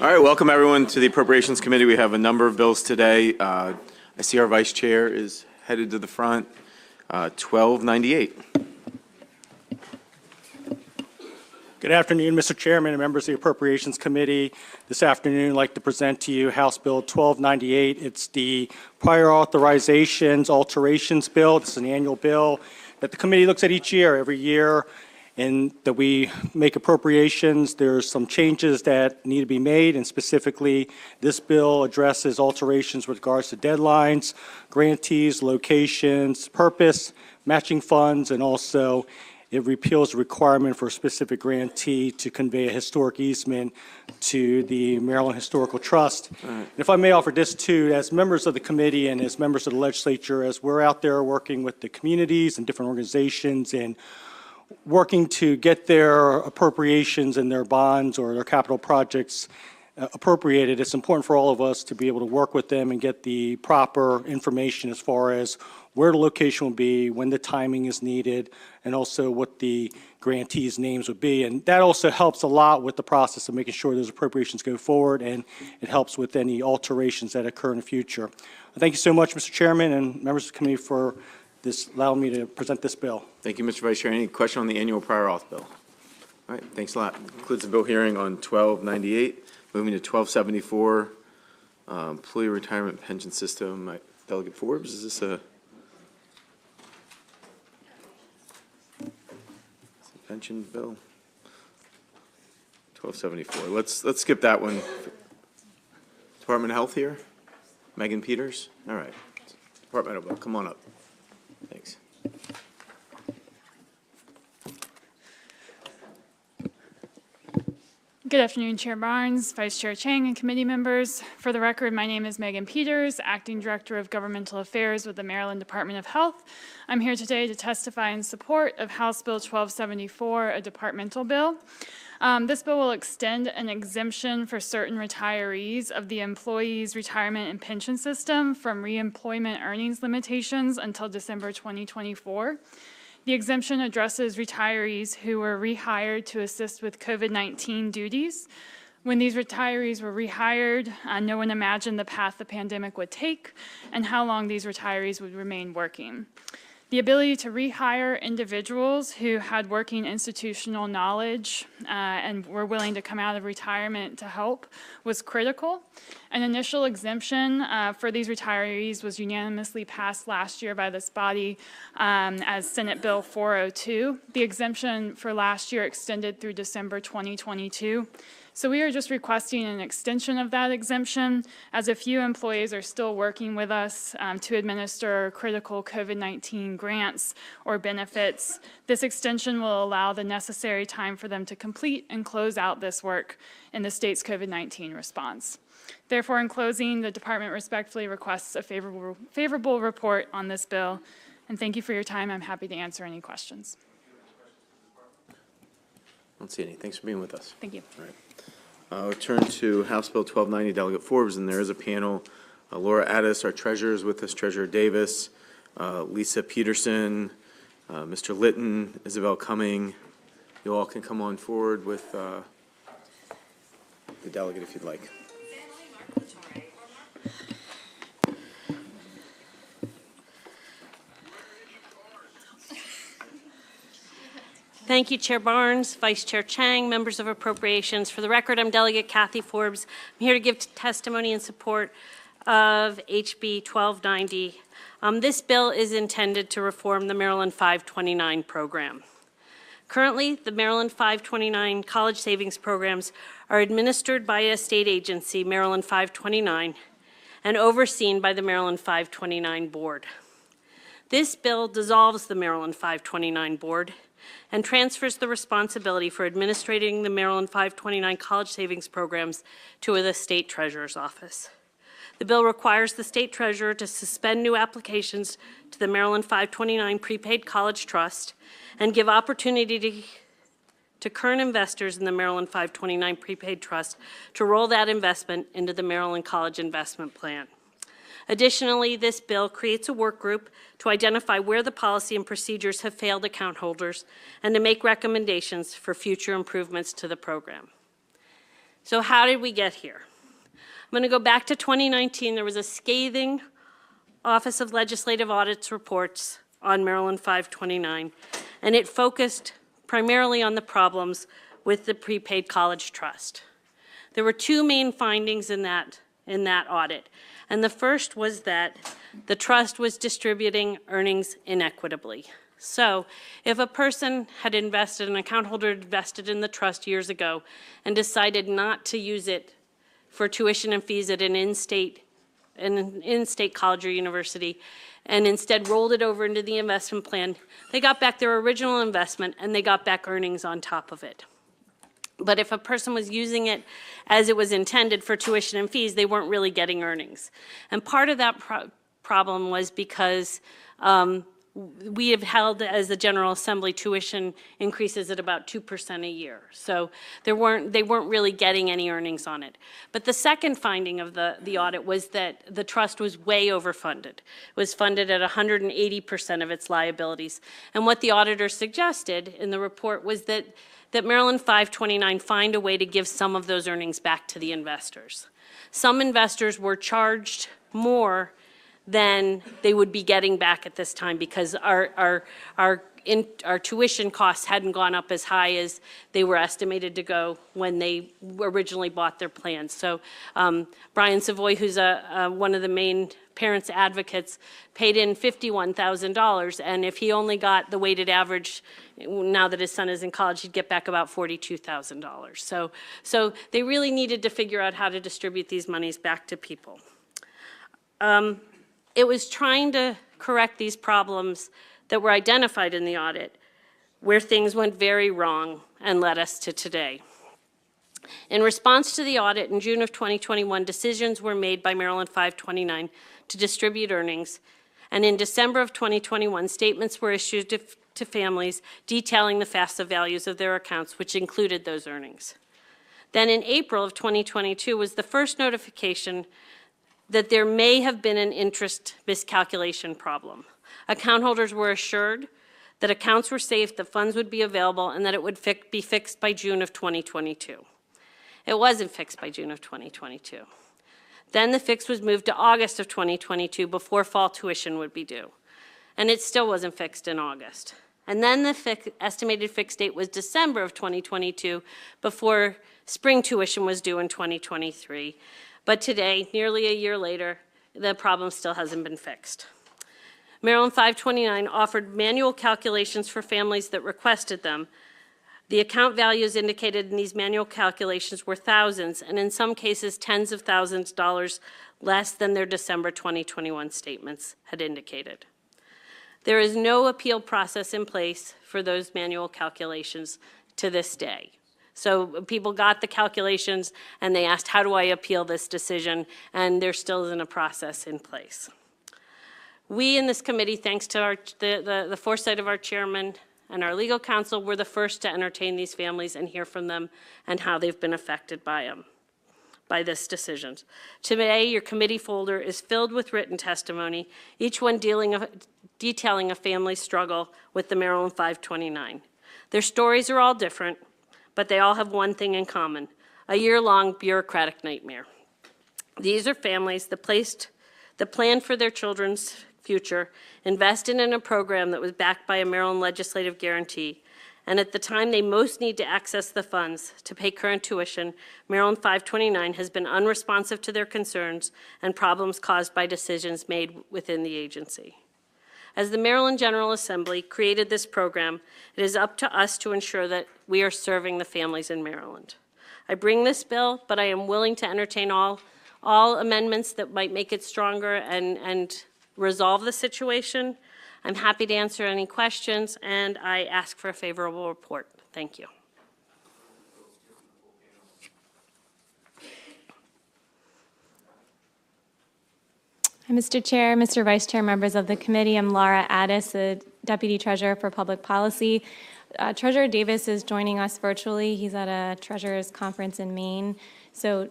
All right, welcome everyone to the Appropriations Committee. We have a number of bills today. I see our Vice Chair is headed to the front. 1298. Good afternoon, Mr. Chairman and members of the Appropriations Committee. This afternoon, I'd like to present to you House Bill 1298. It's the prior authorizations alterations bill. It's an annual bill that the committee looks at each year, every year, and that we make appropriations. There's some changes that need to be made, and specifically, this bill addresses alterations with regards to deadlines, grantees, locations, purpose, matching funds, and also it repeals the requirement for a specific grantee to convey a historic easement to the Maryland Historical Trust. And if I may offer this too, as members of the committee and as members of the legislature, as we're out there working with the communities and different organizations and working to get their appropriations and their bonds or their capital projects appropriated, it's important for all of us to be able to work with them and get the proper information as far as where the location will be, when the timing is needed, and also what the grantees' names would be. And that also helps a lot with the process of making sure those appropriations go forward, and it helps with any alterations that occur in the future. Thank you so much, Mr. Chairman and members of the committee, for allowing me to present this bill. Thank you, Mr. Vice Chair. Any question on the annual prior auth bill? All right, thanks a lot. Concludes the bill hearing on 1298. Moving to 1274, employee retirement pension system. Delegate Forbes, is this a pension bill? 1274. Let's skip that one. Department of Health here. Megan Peters. All right. Department of Health, come on up. Thanks. Good afternoon, Chair Barnes, Vice Chair Chang, and committee members. For the record, my name is Megan Peters, Acting Director of Governmental Affairs with the Maryland Department of Health. I'm here today to testify in support of House Bill 1274, a departmental bill. This bill will extend an exemption for certain retirees of the employees' retirement and pension system from reemployment earnings limitations until December 2024. The exemption addresses retirees who were rehired to assist with COVID-19 duties. When these retirees were rehired, no one imagined the path the pandemic would take and how long these retirees would remain working. The ability to rehire individuals who had working institutional knowledge and were willing to come out of retirement to help was critical. An initial exemption for these retirees was unanimously passed last year by this body as Senate Bill 402. The exemption for last year extended through December 2022. So we are just requesting an extension of that exemption, as a few employees are still working with us to administer critical COVID-19 grants or benefits. This extension will allow the necessary time for them to complete and close out this work in the state's COVID-19 response. Therefore, in closing, the department respectfully requests a favorable report on this bill. And thank you for your time. I'm happy to answer any questions. I don't see any. Thanks for being with us. Thank you. All right. I'll turn to House Bill 1290, Delegate Forbes, and there is a panel. Laura Addis, our treasurer, is with us, Treasurer Davis, Lisa Peterson, Mr. Litton, Isabel Cumming. You all can come on forward with the delegate if you'd like. Thank you, Chair Barnes, Vice Chair Chang, members of Appropriations. For the record, I'm Delegate Kathy Forbes. I'm here to give testimony in support of HB 1290. This bill is intended to reform the Maryland 529 program. Currently, the Maryland 529 college savings programs are administered by a state agency, Maryland 529, and overseen by the Maryland 529 Board. This bill dissolves the Maryland 529 Board and transfers the responsibility for administrating the Maryland 529 college savings programs to the State Treasurer's Office. The bill requires the State Treasurer to suspend new applications to the Maryland 529 Prepaid College Trust and give opportunity to current investors in the Maryland 529 Prepaid Trust to roll that investment into the Maryland College Investment Plan. Additionally, this bill creates a work group to identify where the policy and procedures have failed account holders and to make recommendations for future improvements to the program. So how did we get here? I'm going to go back to 2019. There was a scathing Office of Legislative Audits reports on Maryland 529, and it focused primarily on the problems with the prepaid college trust. There were two main findings in that audit, and the first was that the trust was distributing earnings inequitably. So if a person had invested, an account holder invested in the trust years ago and decided not to use it for tuition and fees at an in-state college or university, and instead rolled it over into the investment plan, they got back their original investment and they got back earnings on top of it. But if a person was using it as it was intended for tuition and fees, they weren't really getting earnings. And part of that problem was because we have held as the General Assembly tuition increases at about 2% a year. So they weren't really getting any earnings on it. But the second finding of the audit was that the trust was way overfunded. It was funded at 180% of its liabilities. And what the auditor suggested in the report was that Maryland 529 find a way to give some of those earnings back to the investors. Some investors were charged more than they would be getting back at this time because our tuition costs hadn't gone up as high as they were estimated to go when they originally bought their plans. So Brian Savoy, who's one of the main parents advocates, paid in $51,000, and if he only got the weighted average, now that his son is in college, he'd get back about $42,000. So they really needed to figure out how to distribute these monies back to people. It was trying to correct these problems that were identified in the audit where things went very wrong and led us to today. In response to the audit in June of 2021, decisions were made by Maryland 529 to distribute earnings, and in December of 2021, statements were issued to families detailing the FAFSA values of their accounts, which included those earnings. Then in April of 2022 was the first notification that there may have been an interest miscalculation problem. Account holders were assured that accounts were safe, the funds would be available, and that it would be fixed by June of 2022. It wasn't fixed by June of 2022. Then the fix was moved to August of 2022 before fall tuition would be due. And it still wasn't fixed in August. And then the estimated fixed date was December of 2022 before spring tuition was due in 2023. But today, nearly a year later, the problem still hasn't been fixed. Maryland 529 offered manual calculations for families that requested them. The account values indicated in these manual calculations were thousands, and in some cases, tens of thousands of dollars less than their December 2021 statements had indicated. There is no appeal process in place for those manual calculations to this day. So people got the calculations and they asked, how do I appeal this decision? And there still isn't a process in place. We in this committee, thanks to the foresight of our chairman and our legal counsel, were the first to entertain these families and hear from them and how they've been affected by this decision. Today, your committee folder is filled with written testimony, each one detailing a family's struggle with the Maryland 529. Their stories are all different, but they all have one thing in common: a year-long bureaucratic nightmare. These are families that planned for their children's future, invested in a program that was backed by a Maryland legislative guarantee, and at the time they most need to access the funds to pay current tuition, Maryland 529 has been unresponsive to their concerns and problems caused by decisions made within the agency. As the Maryland General Assembly created this program, it is up to us to ensure that we are serving the families in Maryland. I bring this bill, but I am willing to entertain all amendments that might make it stronger and resolve the situation. I'm happy to answer any questions, and I ask for a favorable report. Thank you. Mr. Chair, Mr. Vice Chair, members of the committee, I'm Laura Addis, the Deputy Treasurer for Public Policy. Treasurer Davis is joining us virtually. He's at a Treasurers Conference in Maine. So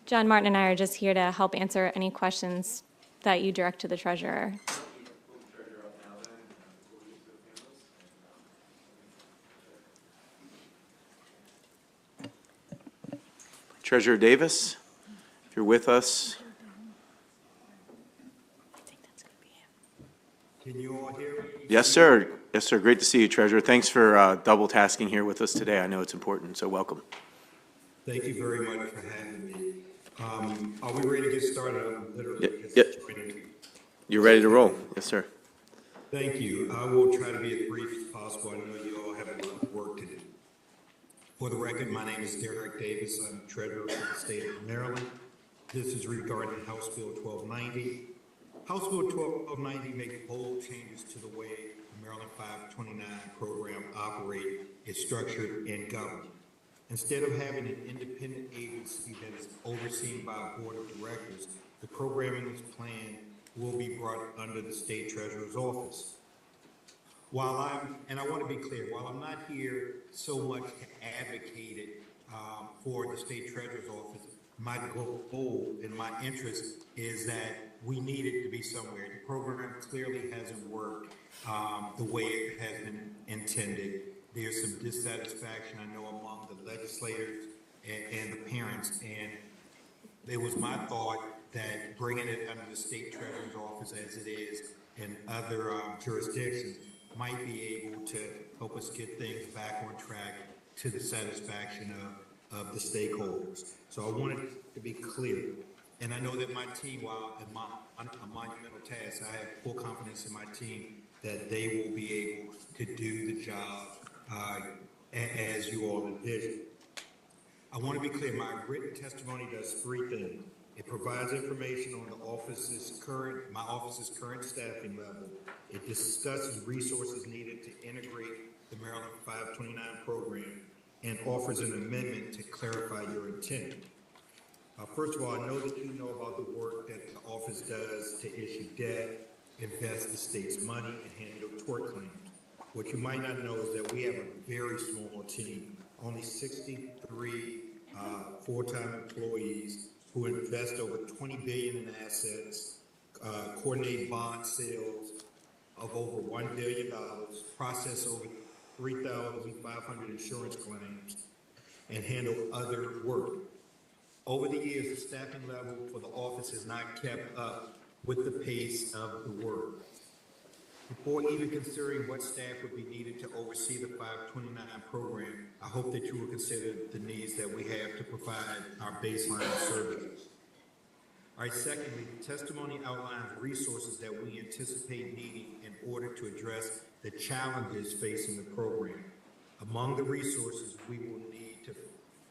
John Martin and I are just here to help answer any questions that you direct to the Treasurer. Treasurer Davis, if you're with us. Can you all hear me? Yes, sir. Yes, sir. Great to see you, Treasurer. Thanks for double tasking here with us today. I know it's important, so welcome. Thank you very much for having me. Are we ready to get started? I'm literally just Yep. joining. You're ready to roll? Yes, sir. Thank you. I will try to be as brief as possible. I know you all have a lot of work to do. For the record, my name is Derek Davis. I'm Treasurer for the State of Maryland. This is regarding House Bill 1290. House Bill 1290 makes bold changes to the way the Maryland 529 program operates, is structured, and governed. Instead of having an independent agency that is overseen by a board of directors, the programming plan will be brought under the State Treasurer's office. And I want to be clear, while I'm not here so much to advocate it for the State Treasurer's office, my goal and my interest is that we need it to be somewhere. The program clearly hasn't worked the way it has been intended. There's some dissatisfaction, I know, among the legislators and the parents, and it was my thought that bringing it under the State Treasurer's office as it is in other jurisdictions might be able to help us get things back on track to the satisfaction of the stakeholders. So I wanted to be clear. And I know that my team, while a monumental task, I have full confidence in my team that they will be able to do the job as you all envision. I want to be clear, my written testimony does three things. It provides information on my office's current staffing level. It discusses resources needed to integrate the Maryland 529 program and offers an amendment to clarify your intent. First of all, I know that you know about the work that the office does to issue debt, invest the state's money, and handle tort claims. What you might not know is that we have a very small team, only 63 full-time employees who invest over $20 billion in assets, coordinate bond sales of over $1 billion, process over 3,500 insurance claims, and handle other work. Over the years, the staffing level for the office has not kept up with the pace of the work. Before even considering what staff would be needed to oversee the 529 program, I hope that you will consider the needs that we have to provide our baseline services. All right, secondly, the testimony outlines resources that we anticipate needing in order to address the challenges facing the program. Among the resources we will need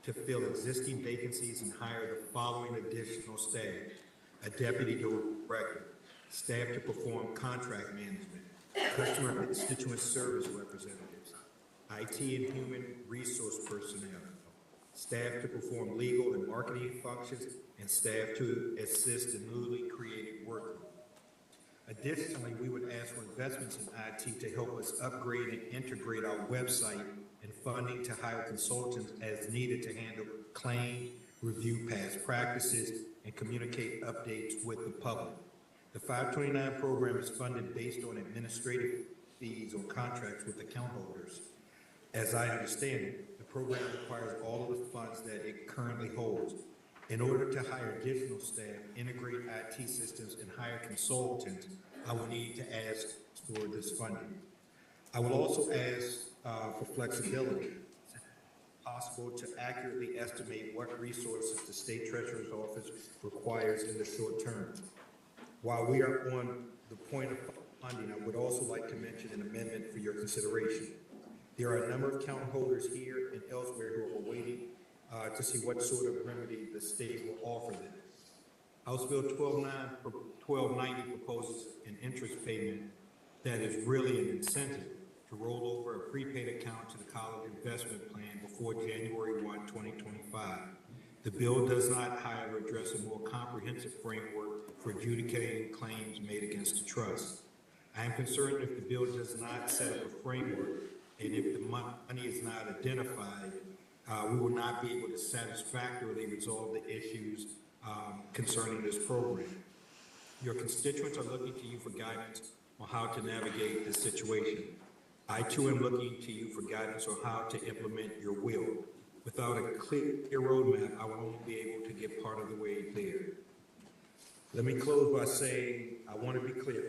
to fill existing vacancies and hire the following additional staff: a deputy director, staff to perform contract management, customer and constituent service representatives, IT and human resource personnel, staff to perform legal and marketing functions, and staff to assist in newly created workload. Additionally, we would ask for investments in IT to help us upgrade and integrate our website, and funding to hire consultants as needed to handle claims, review past practices, and communicate updates with the public. The 529 program is funded based on administrative fees or contracts with account holders. As I understand it, the program requires all of the funds that it currently holds. In order to hire additional staff, integrate IT systems, and hire consultants, I will need to ask for this funding. I will also ask for flexibility. Is it possible to accurately estimate what resources the State Treasurer's Office requires in the short term? While we are on the point of funding, I would also like to mention an amendment for your consideration. There are a number of account holders here and elsewhere who are waiting to see what sort of remedy the state will offer them. House Bill 1290 proposes an interest payment that is really an incentive to roll over a prepaid account to the college investment plan before January 1, 2025. The bill does not, however, address a more comprehensive framework for adjudicating claims made against the trust. I am concerned if the bill does not set up a framework and if the money is not identified, we will not be able to satisfactorily resolve the issues concerning this program. Your constituents are looking to you for guidance on how to navigate this situation. I too am looking to you for guidance on how to implement your will. Without a clear roadmap, I won't be able to get part of the way there. Let me close by saying, I want to be clear,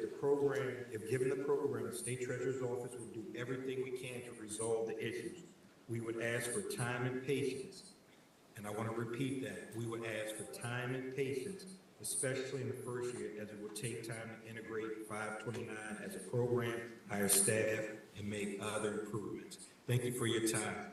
if given the program, the State Treasurer's Office will do everything we can to resolve the issues. We would ask for time and patience. And I want to repeat that. We would ask for time and patience, especially in the first year, as it will take time to integrate 529 as a program, hire staff, and make other improvements. Thank you for your time.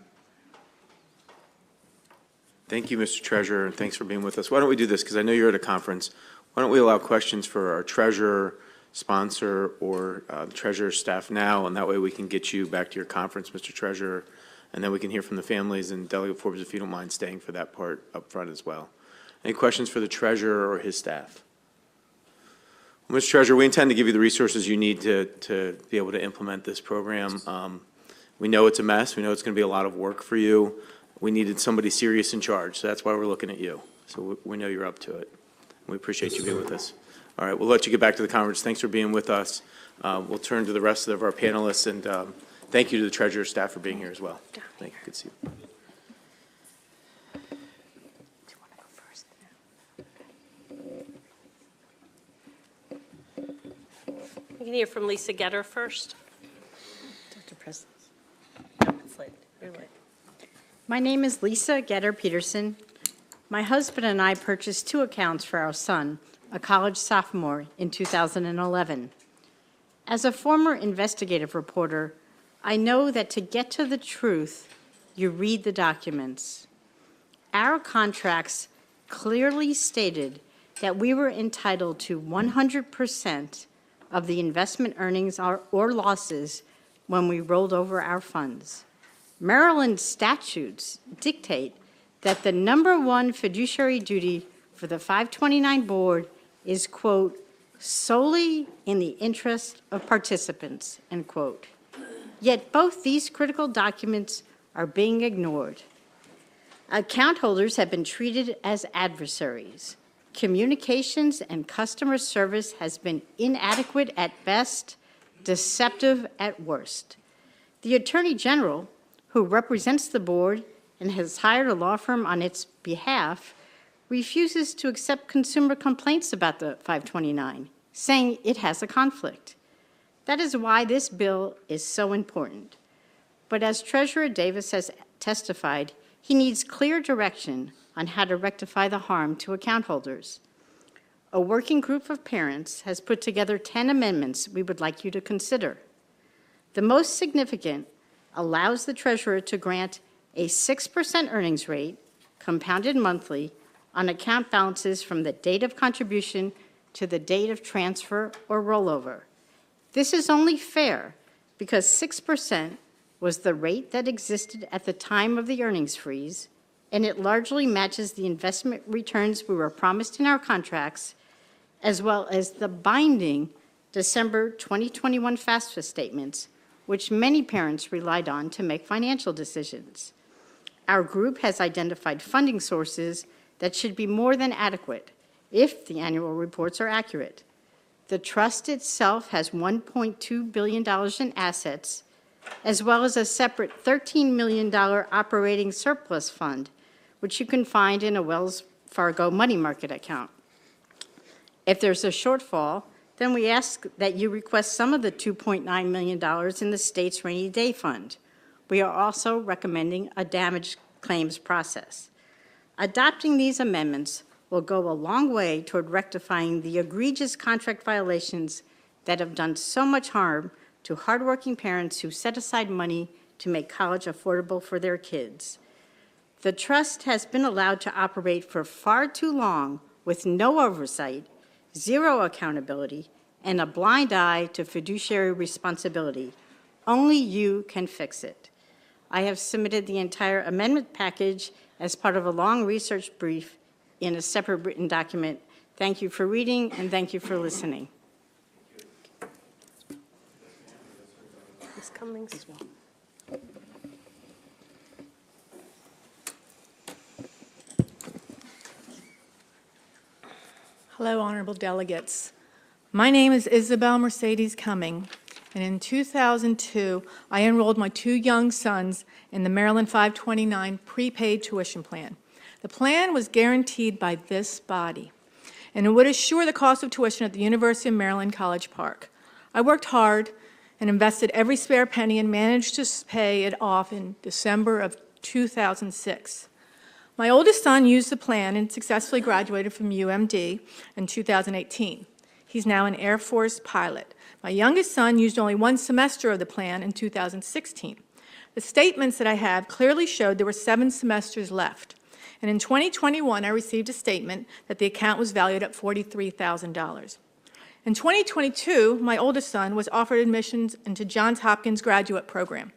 Thank you, Mr. Treasurer, and thanks for being with us. Why don't we do this, because I know you're at a conference. Why don't we allow questions for our treasurer, sponsor, or the treasurer's staff now, and that way we can get you back to your conference, Mr. Treasurer, and then we can hear from the families, and Delegate Forbes, if you don't mind staying for that part up front as well. Any questions for the treasurer or his staff? Well, Mr. Treasurer, we intend to give you the resources you need to be able to implement this program. We know it's a mess. We know it's going to be a lot of work for you. We needed somebody serious in charge, so that's why we're looking at you. So we know you're up to it. We appreciate you being with us. All right, we'll let you get back to the conference. Thanks for being with us. We'll turn to the rest of our panelists, and thank you to the treasurer's staff for being here as well. Thank you. Good to see you. We can hear from Lisa Getter first. Dr. President. No, it's lit. You're lit. My name is Lisa Getter Peterson. My husband and I purchased 2 accounts for our son, a college sophomore, in 2011. As a former investigative reporter, I know that to get to the truth, you read the documents. Our contracts clearly stated that we were entitled to 100% of the investment earnings or losses when we rolled over our funds. Maryland statutes dictate that the #1 fiduciary duty for the 529 board is, quote, solely in the interest of participants, end quote. Yet both these critical documents are being ignored. Account holders have been treated as adversaries. Communications and customer service has been inadequate at best, deceptive at worst. The Attorney General, who represents the board and has hired a law firm on its behalf, refuses to accept consumer complaints about the 529, saying it has a conflict. That is why this bill is so important. But as Treasurer Davis has testified, he needs clear direction on how to rectify the harm to account holders. A working group of parents has put together 10 amendments we would like you to consider. The most significant allows the treasurer to grant a 6% earnings rate, compounded monthly, on account balances from the date of contribution to the date of transfer or rollover. This is only fair because 6% was the rate that existed at the time of the earnings freeze, and it largely matches the investment returns we were promised in our contracts, as well as the binding December 2021 FAFSA statements, which many parents relied on to make financial decisions. Our group has identified funding sources that should be more than adequate if the annual reports are accurate. The trust itself has $1.2 billion in assets, as well as a separate $13 million operating surplus fund, which you can find in a Wells Fargo money market account. If there's a shortfall, then we ask that you request some of the $2.9 million in the state's rainy day fund. We are also recommending a damage claims process. Adopting these amendments will go a long way toward rectifying the egregious contract violations that have done so much harm to hardworking parents who set aside money to make college affordable for their kids. The trust has been allowed to operate for far too long with no oversight, zero accountability, and a blind eye to fiduciary responsibility. Only you can fix it. I have submitted the entire amendment package as part of a long research brief in a separate written document. Thank you for reading, and thank you for listening. Ms. Cummings as well. Hello, honorable delegates. My name is Isabel Mercedes Cumming, and in 2002, I enrolled my 2 young sons in the Maryland 529 prepaid tuition plan. The plan was guaranteed by this body, and it would assure the cost of tuition at the University of Maryland College Park. I worked hard and invested every spare penny and managed to pay it off in December of 2006. My oldest son used the plan and successfully graduated from UMD in 2018. He's now an Air Force pilot. My youngest son used only 1 semester of the plan in 2016. The statements that I have clearly showed there were 7 semesters left. And in 2021, I received a statement that the account was valued at $43,000. In 2022, my oldest son was offered admissions into Johns Hopkins graduate program.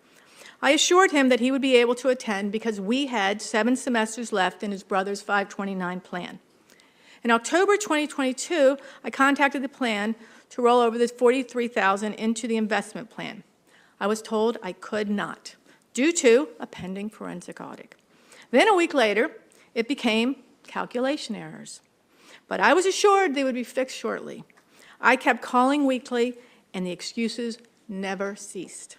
I assured him that he would be able to attend because we had 7 semesters left in his brother's 529 plan. In October 2022, I contacted the plan to roll over this $43,000 into the investment plan. I was told I could not, due to a pending forensic audit. Then a week later, it became calculation errors. But I was assured they would be fixed shortly. I kept calling weekly, and the excuses never ceased.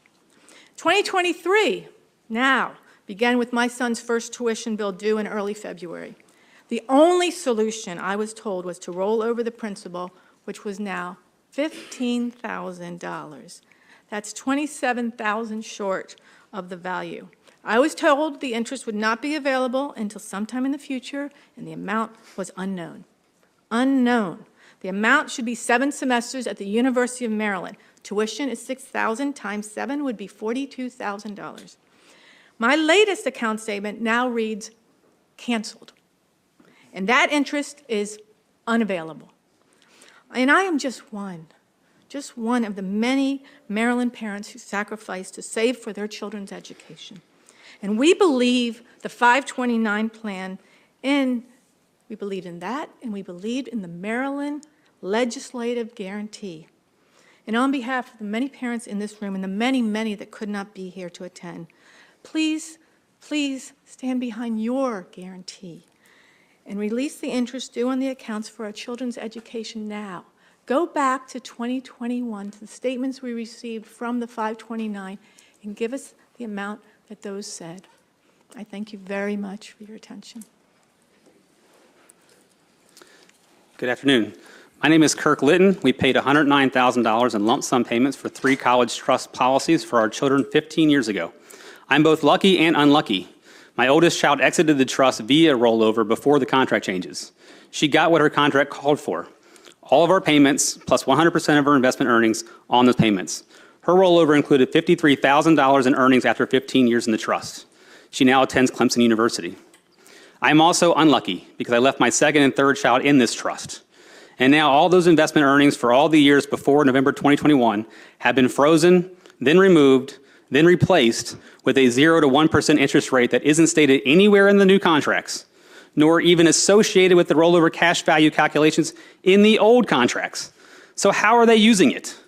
2023 now began with my son's first tuition bill due in early February. The only solution, I was told, was to roll over the principal, which was now $15,000. That's $27,000 short of the value. I was told the interest would not be available until sometime in the future, and the amount was unknown. Unknown. The amount should be 7 semesters at the University of Maryland. Tuition is $6,000 times 7 would be $42,000. My latest account statement now reads canceled, and that interest is unavailable. And I am just one of the many Maryland parents who sacrificed to save for their children's education. And we believe the 529 plan, and we believed in that, and we believed in the Maryland legislative guarantee. And on behalf of the many parents in this room and the many, many that could not be here to attend, please, please stand behind your guarantee and release the interest due on the accounts for our children's education now. Go back to 2021, to the statements we received from the 529, and give us the amount that those said. I thank you very much for your attention. Good afternoon. My name is Kirk Litton. We paid $109,000 in lump sum payments for 3 college trust policies for our children 15 years ago. I'm both lucky and unlucky. My oldest child exited the trust via rollover before the contract changes. She got what her contract called for. All of our payments, plus 100% of her investment earnings on those payments. Her rollover included $53,000 in earnings after 15 years in the trust. She now attends Clemson University. I'm also unlucky because I left my 2nd and 3rd child in this trust. And now all those investment earnings for all the years before November 2021 have been frozen, then removed, then replaced with a 0 to 1% interest rate that isn't stated anywhere in the new contracts, nor even associated with the rollover cash value calculations in the old contracts. So how are they using it?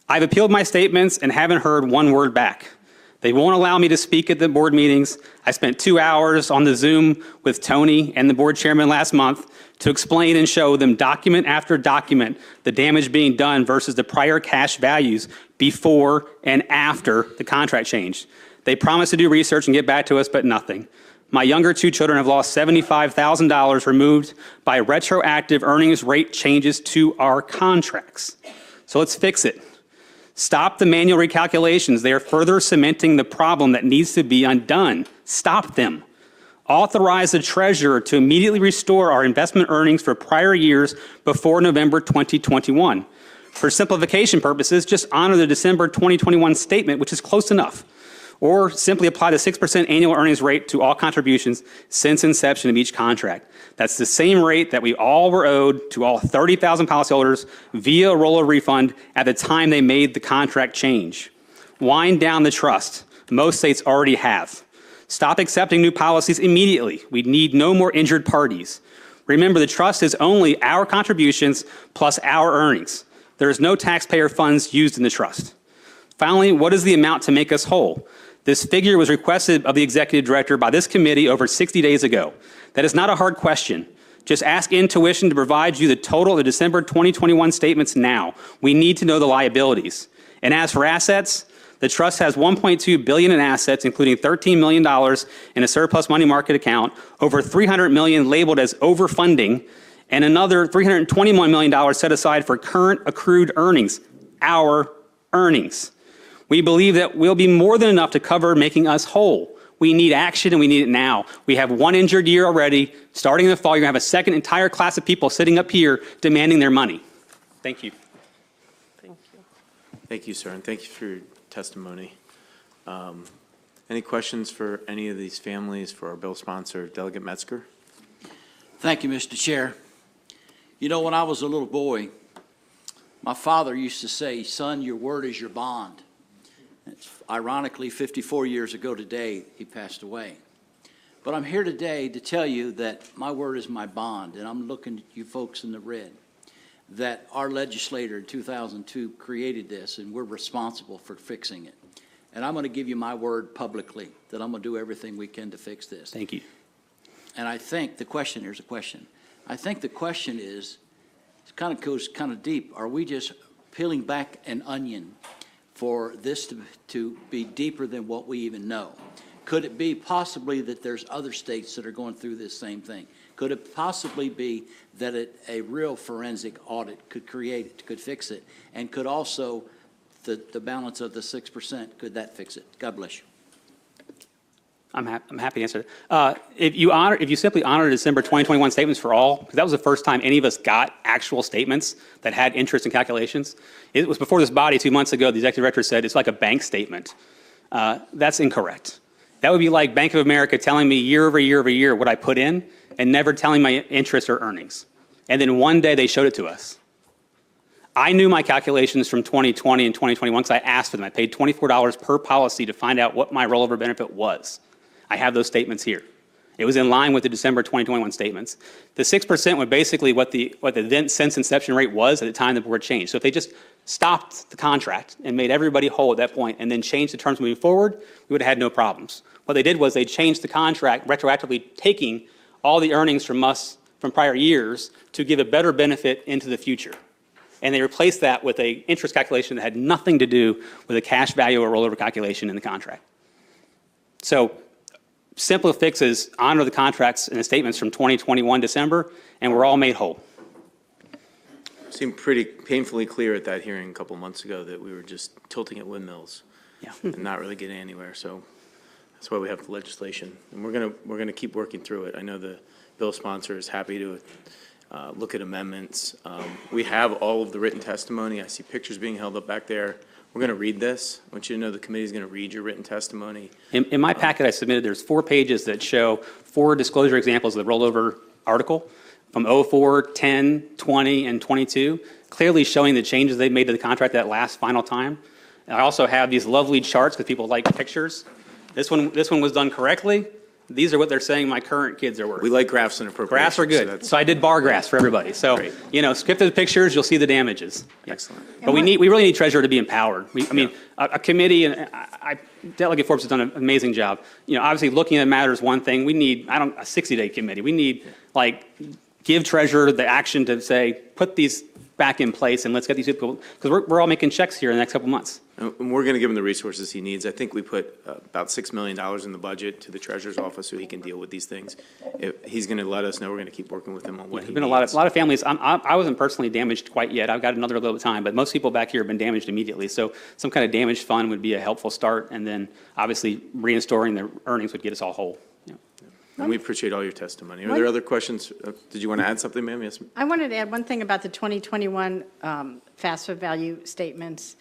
I've appealed my statements and haven't heard one word back. They won't allow me to speak at the board meetings. I spent 2 hours on the Zoom with Tony and the board chairman last month to explain and show them document after document the damage being done versus the prior cash values before and after the contract change. They promised to do research and get back to us, but nothing. My younger 2 children have lost $75,000 removed by retroactive earnings rate changes to our contracts. So let's fix it. Stop the manual recalculations. They are further cementing the problem that needs to be undone. Stop them. Authorize the treasurer to immediately restore our investment earnings for prior years before November 2021. For simplification purposes, just honor the December 2021 statement, which is close enough. Or simply apply the 6% annual earnings rate to all contributions since inception of each contract. That's the same rate that we all were owed to all 30,000 policyholders via a rollover refund at the time they made the contract change. Wind down the trust. Most states already have. Stop accepting new policies immediately. We need no more injured parties. Remember, the trust is only our contributions plus our earnings. There is no taxpayer funds used in the trust. Finally, what is the amount to make us whole? This figure was requested of the executive director by this committee over 60 days ago. That is not a hard question. Just ask Intuition to provide you the total of the December 2021 statements now. We need to know the liabilities. And as for assets, the trust has $1.2 billion in assets, including $13 million in a surplus money market account, over $300 million labeled as overfunding, and another $321 million set aside for current accrued earnings, our earnings. We believe that will be more than enough to cover making us whole. We need action, and we need it now. We have one injured year already. Starting in the fall, you're going to have a second entire class of people sitting up here demanding their money. Thank you. Thank you. Thank you, sir, and thank you for your testimony. Any questions for any of these families for our bill sponsor, Delegate Metzger? Thank you, Mr. Chair. You know, when I was a little boy, my father used to say, "Son, your word is your bond." It's ironically 54 years ago today, he passed away. But I'm here today to tell you that my word is my bond, and I'm looking at you folks in the red, that our legislator in 2002 created this, and we're responsible for fixing it. And I'm going to give you my word publicly that I'm going to do everything we can to fix this. Thank you. And I think the question, here's a question. I think the question is, it kind of goes kind of deep. Are we just peeling back an onion for this to be deeper than what we even know? Could it be possibly that there's other states that are going through this same thing? Could it possibly be that a real forensic audit could create it, could fix it, and could also the balance of the 6%, could that fix it? God bless you. I'm happy to answer that. If you simply honor December 2021 statements for all, because that was the first time any of us got actual statements that had interest and calculations. It was before this body 2 months ago, the executive director said it's like a bank statement. That's incorrect. That would be like Bank of America telling me year over year over year what I put in and never telling my interest or earnings. And then one day they showed it to us. I knew my calculations from 2020 and 2021 because I asked for them. I paid $24 per policy to find out what my rollover benefit was. I have those statements here. It was in line with the December 2021 statements. The 6% was basically what the then since inception rate was at the time the board changed. So if they just stopped the contract and made everybody whole at that point and then changed the terms moving forward, we would have had no problems. What they did was they changed the contract, retroactively taking all the earnings from us from prior years to give a better benefit into the future. And they replaced that with an interest calculation that had nothing to do with a cash value or rollover calculation in the contract. So simple fix is honor the contracts and the statements from 2021 December, and we're all made whole. Seemed pretty painfully clear at that hearing a couple months ago that we were just tilting at windmills and not really getting anywhere. So that's why we have the legislation, and we're gonna keep working through it. I know the bill sponsor is happy to look at amendments. We have all of the written testimony. I see pictures being held up back there. We're going to read this. I want you to know the committee is going to read your written testimony. In my packet I submitted, there's 4 pages that show 4 disclosure examples of the rollover article from 04, 10, 20, and 22, clearly showing the changes they made to the contract that last final time. And I also have these lovely charts because people like pictures. This one was done correctly. These are what they're saying my current kids are worth. We like graphs and appropriations. Graphs are good. So I did bar graphs for everybody. So, Great. you know, skip the pictures, you'll see the damages. Yeah. Excellent. But we really need treasurer to be empowered. I mean, a committee, and Delegate Forbes has done an amazing job. You know, obviously looking at matters one thing. We need, a 60-day committee. We need, give treasurer the action to say, put these back in place and let's get these people, because we're all making checks here in the next couple months. And we're going to give him the resources he needs. I think we put about $6 million in the budget to the treasurer's office so he can deal with these things. If he's going to let us know, we're going to keep working with him on what he There's been needs. a lot of families. I wasn't personally damaged quite yet. I've got another little bit of time, but most people back here have been damaged immediately. So some kind of damage fund would be a helpful start, and then obviously restoring the earnings would get us all whole. Yeah. And we appreciate all your testimony. Are there other questions? Did you want to add something, ma'am? Yes. I wanted to add one thing about the 2021 FAFSA value statements.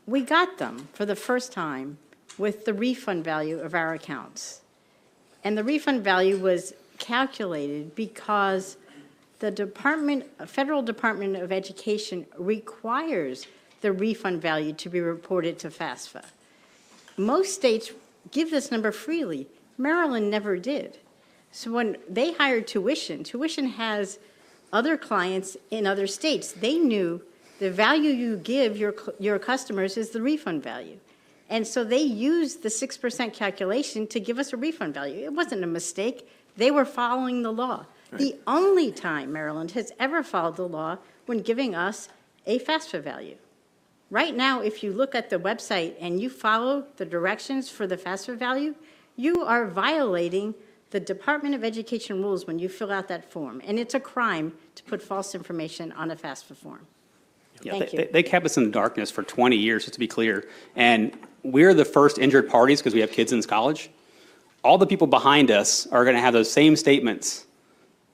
We got them for the first time with the refund value of our accounts. And the refund value was calculated because the Federal Department of Education requires the refund value to be reported to FAFSA. Most states give this number freely. Maryland never did. So when they hired tuition has other clients in other states. They knew the value you give your customers is the refund value. And so they used the 6% calculation to give us a refund value. It wasn't a mistake. They were following the law. Right. The only time Maryland has ever followed the law when giving us a FAFSA value. Right now, if you look at the website and you follow the directions for the FAFSA value, you are violating the Department of Education rules when you fill out that form. And it's a crime to put false information on a FAFSA form. Yeah, Thank you. They kept us in the darkness for 20 years, just to be clear. And we're the first injured parties because we have kids in college. All the people behind us are going to have those same statements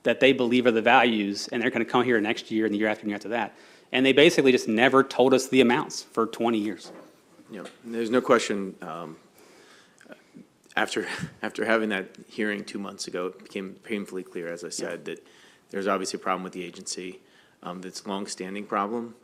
that they believe are the values, and they're going to come here next year and the year after and the year after that. And they basically just never told us the amounts for 20 years. Yep, there's no question, after having that hearing 2 months ago, it became painfully clear, as I said, that there's obviously a problem with the agency, that's a long-standing problem.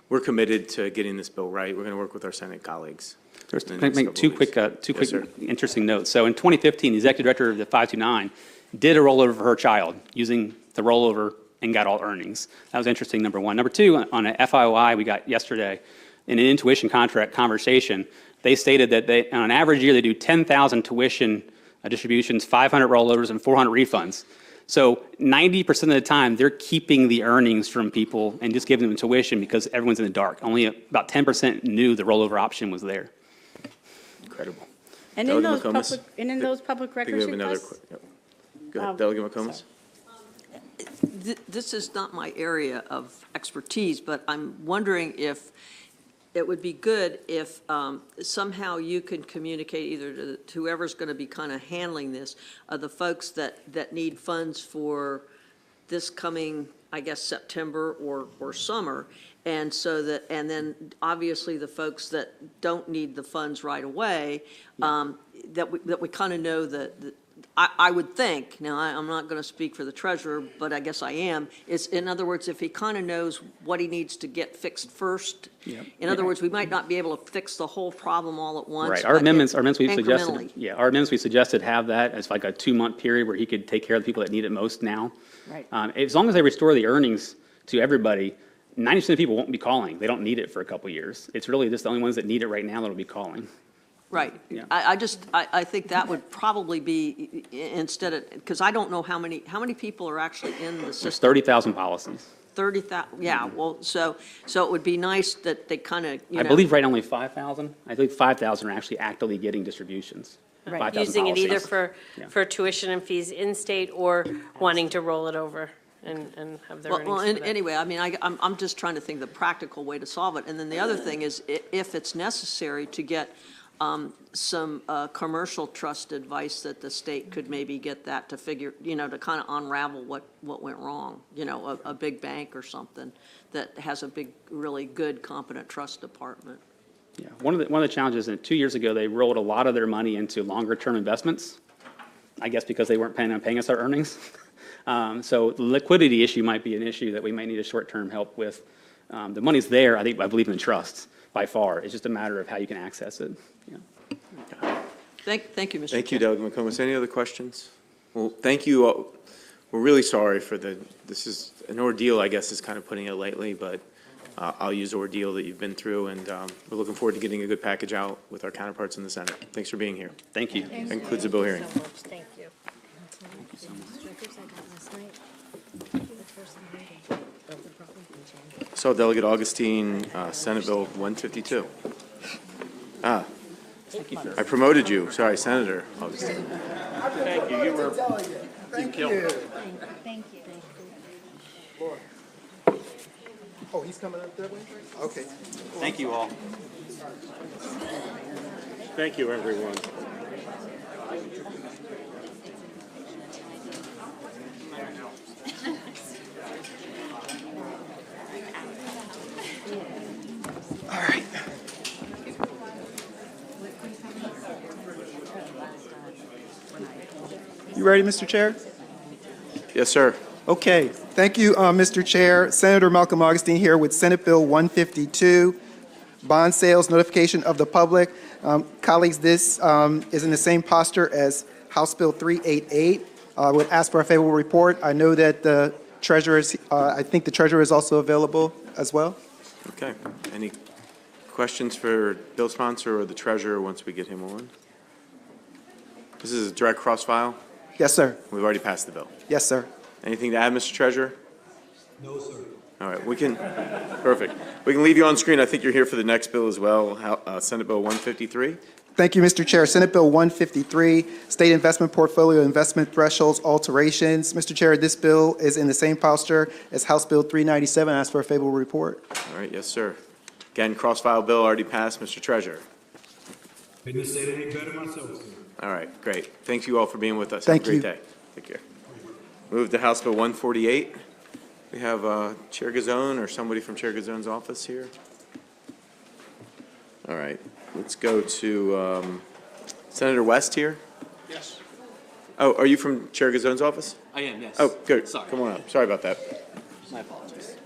We're committed to getting this bill right. We're going to work with our Senate colleagues. Can I make two quick sir. interesting notes? So in 2015, the executive director of the 529 did a rollover for her child using the rollover and got all earnings. That was interesting, number one. Number two, on an FIOI we got yesterday, in an intuition contract conversation, they stated that they, on an average year, they do 10,000 tuition distributions, 500 rollovers, and 400 refunds. So 90% of the time, they're keeping the earnings from people and just giving them tuition because everyone's in the dark. Only about 10% knew the rollover option was there. Incredible. And in Delegate those McComas? public, and in those public I think we records have another, requests, yep. Go ahead, Delegate McComas. This is not my area of expertise, but I'm wondering if it would be good if somehow you could communicate either to whoever's going to be kind of handling this, the folks that need funds for this coming, I guess, September or summer, and so that, and then obviously the folks that don't need the funds right away, that we kind of know I would think, now I'm not going to speak for the treasurer, but I guess I am, is in other words, if he kind of knows what he needs to get fixed first, in other words, we might not be able to fix the whole problem all at once. Right, but our amendments we suggested, incrementally. our amendments we suggested have that as like a 2-month period where he could take care of the people that need it most now. Right. As long as they restore the earnings to everybody, 90% of people won't be calling. They don't need it for a couple years. It's really just the only ones that need it right now that'll be calling. Right. Yeah. I think that would probably be, instead of, because I don't know how many people are actually in the There's system. 30,000 policies. 30,000, yeah, well, so it would be nice that they kind of, I believe right now only 5,000. I think 5,000 are actually actively getting distributions. Right. 5,000 Using it either policies. for tuition and fees in-state or wanting to roll it over and have their earnings Well, for that. anyway, I mean, I'm just trying to think the practical way to solve it. And then the other thing is, if it's necessary to get some commercial trust advice that the state could maybe get that to figure, to kind of unravel what went wrong. A big bank or something that has a big, really good, competent trust department. Yeah, one of the challenges, 2 years ago, they rolled a lot of their money into longer-term investments, I guess because they weren't planning on paying us our earnings. So the liquidity issue might be an issue that we might need a short-term help with. The money's there, I believe in the trusts by far. It's just a matter of how you can access it. Yeah. Thank you, Mr. Thank you, Chair. Delegate McComas. Any other questions? Well, thank you all. We're really sorry for this is an ordeal, I guess is kind of putting it lightly, but I'll use ordeal that you've been through, and we're looking forward to getting a good package out with our counterparts in the Senate. Thanks for being here. Thank you. That concludes the bill hearing. Thank you. So Delegate Augustine, Senate Bill 152. I promoted you. Sorry, Senator Augustine. Thank you. You killed it. Thank you. Oh, he's coming up that way? Okay. Thank you all. Thank you, everyone. All right. You ready, Mr. Chair? Yes, sir. Okay, thank you, Mr. Chair. Senator Malcolm Augustine here with Senate Bill 152, bond sales notification of the public. Colleagues, this is in the same posture as House Bill 388. I would ask for a favorable report. I know that the treasurer is, I think the treasurer is also available as well. Okay. Any questions for bill sponsor or the treasurer once we get him on? This is a direct cross file. Yes, sir. We've already passed the bill. Yes, sir. Anything to add, Mr. Treasurer? No, sir. All right, perfect. We can leave you on screen. I think you're here for the next bill as well, Senate Bill 153. Thank you, Mr. Chair. Senate Bill 153, State Investment Portfolio Investment Thresholds Alterations. Mr. Chair, this bill is in the same posture as House Bill 397. I ask for a favorable report. All right, yes, sir. Again, cross-file bill already passed. Mr. Treasurer. Couldn't have said it any better myself, sir. All right, great. Thank you all for being with us. Thank Have a you. great day. Take care. Move to House Bill 148. We have Chair Gazone or somebody from Chair Gazone's office here. All right, let's go to Senator West here. Yes, Oh, are you from Chair Gazone's office? I am, yes. Oh, good. Sorry. Come on up. Sorry about that. My apologies.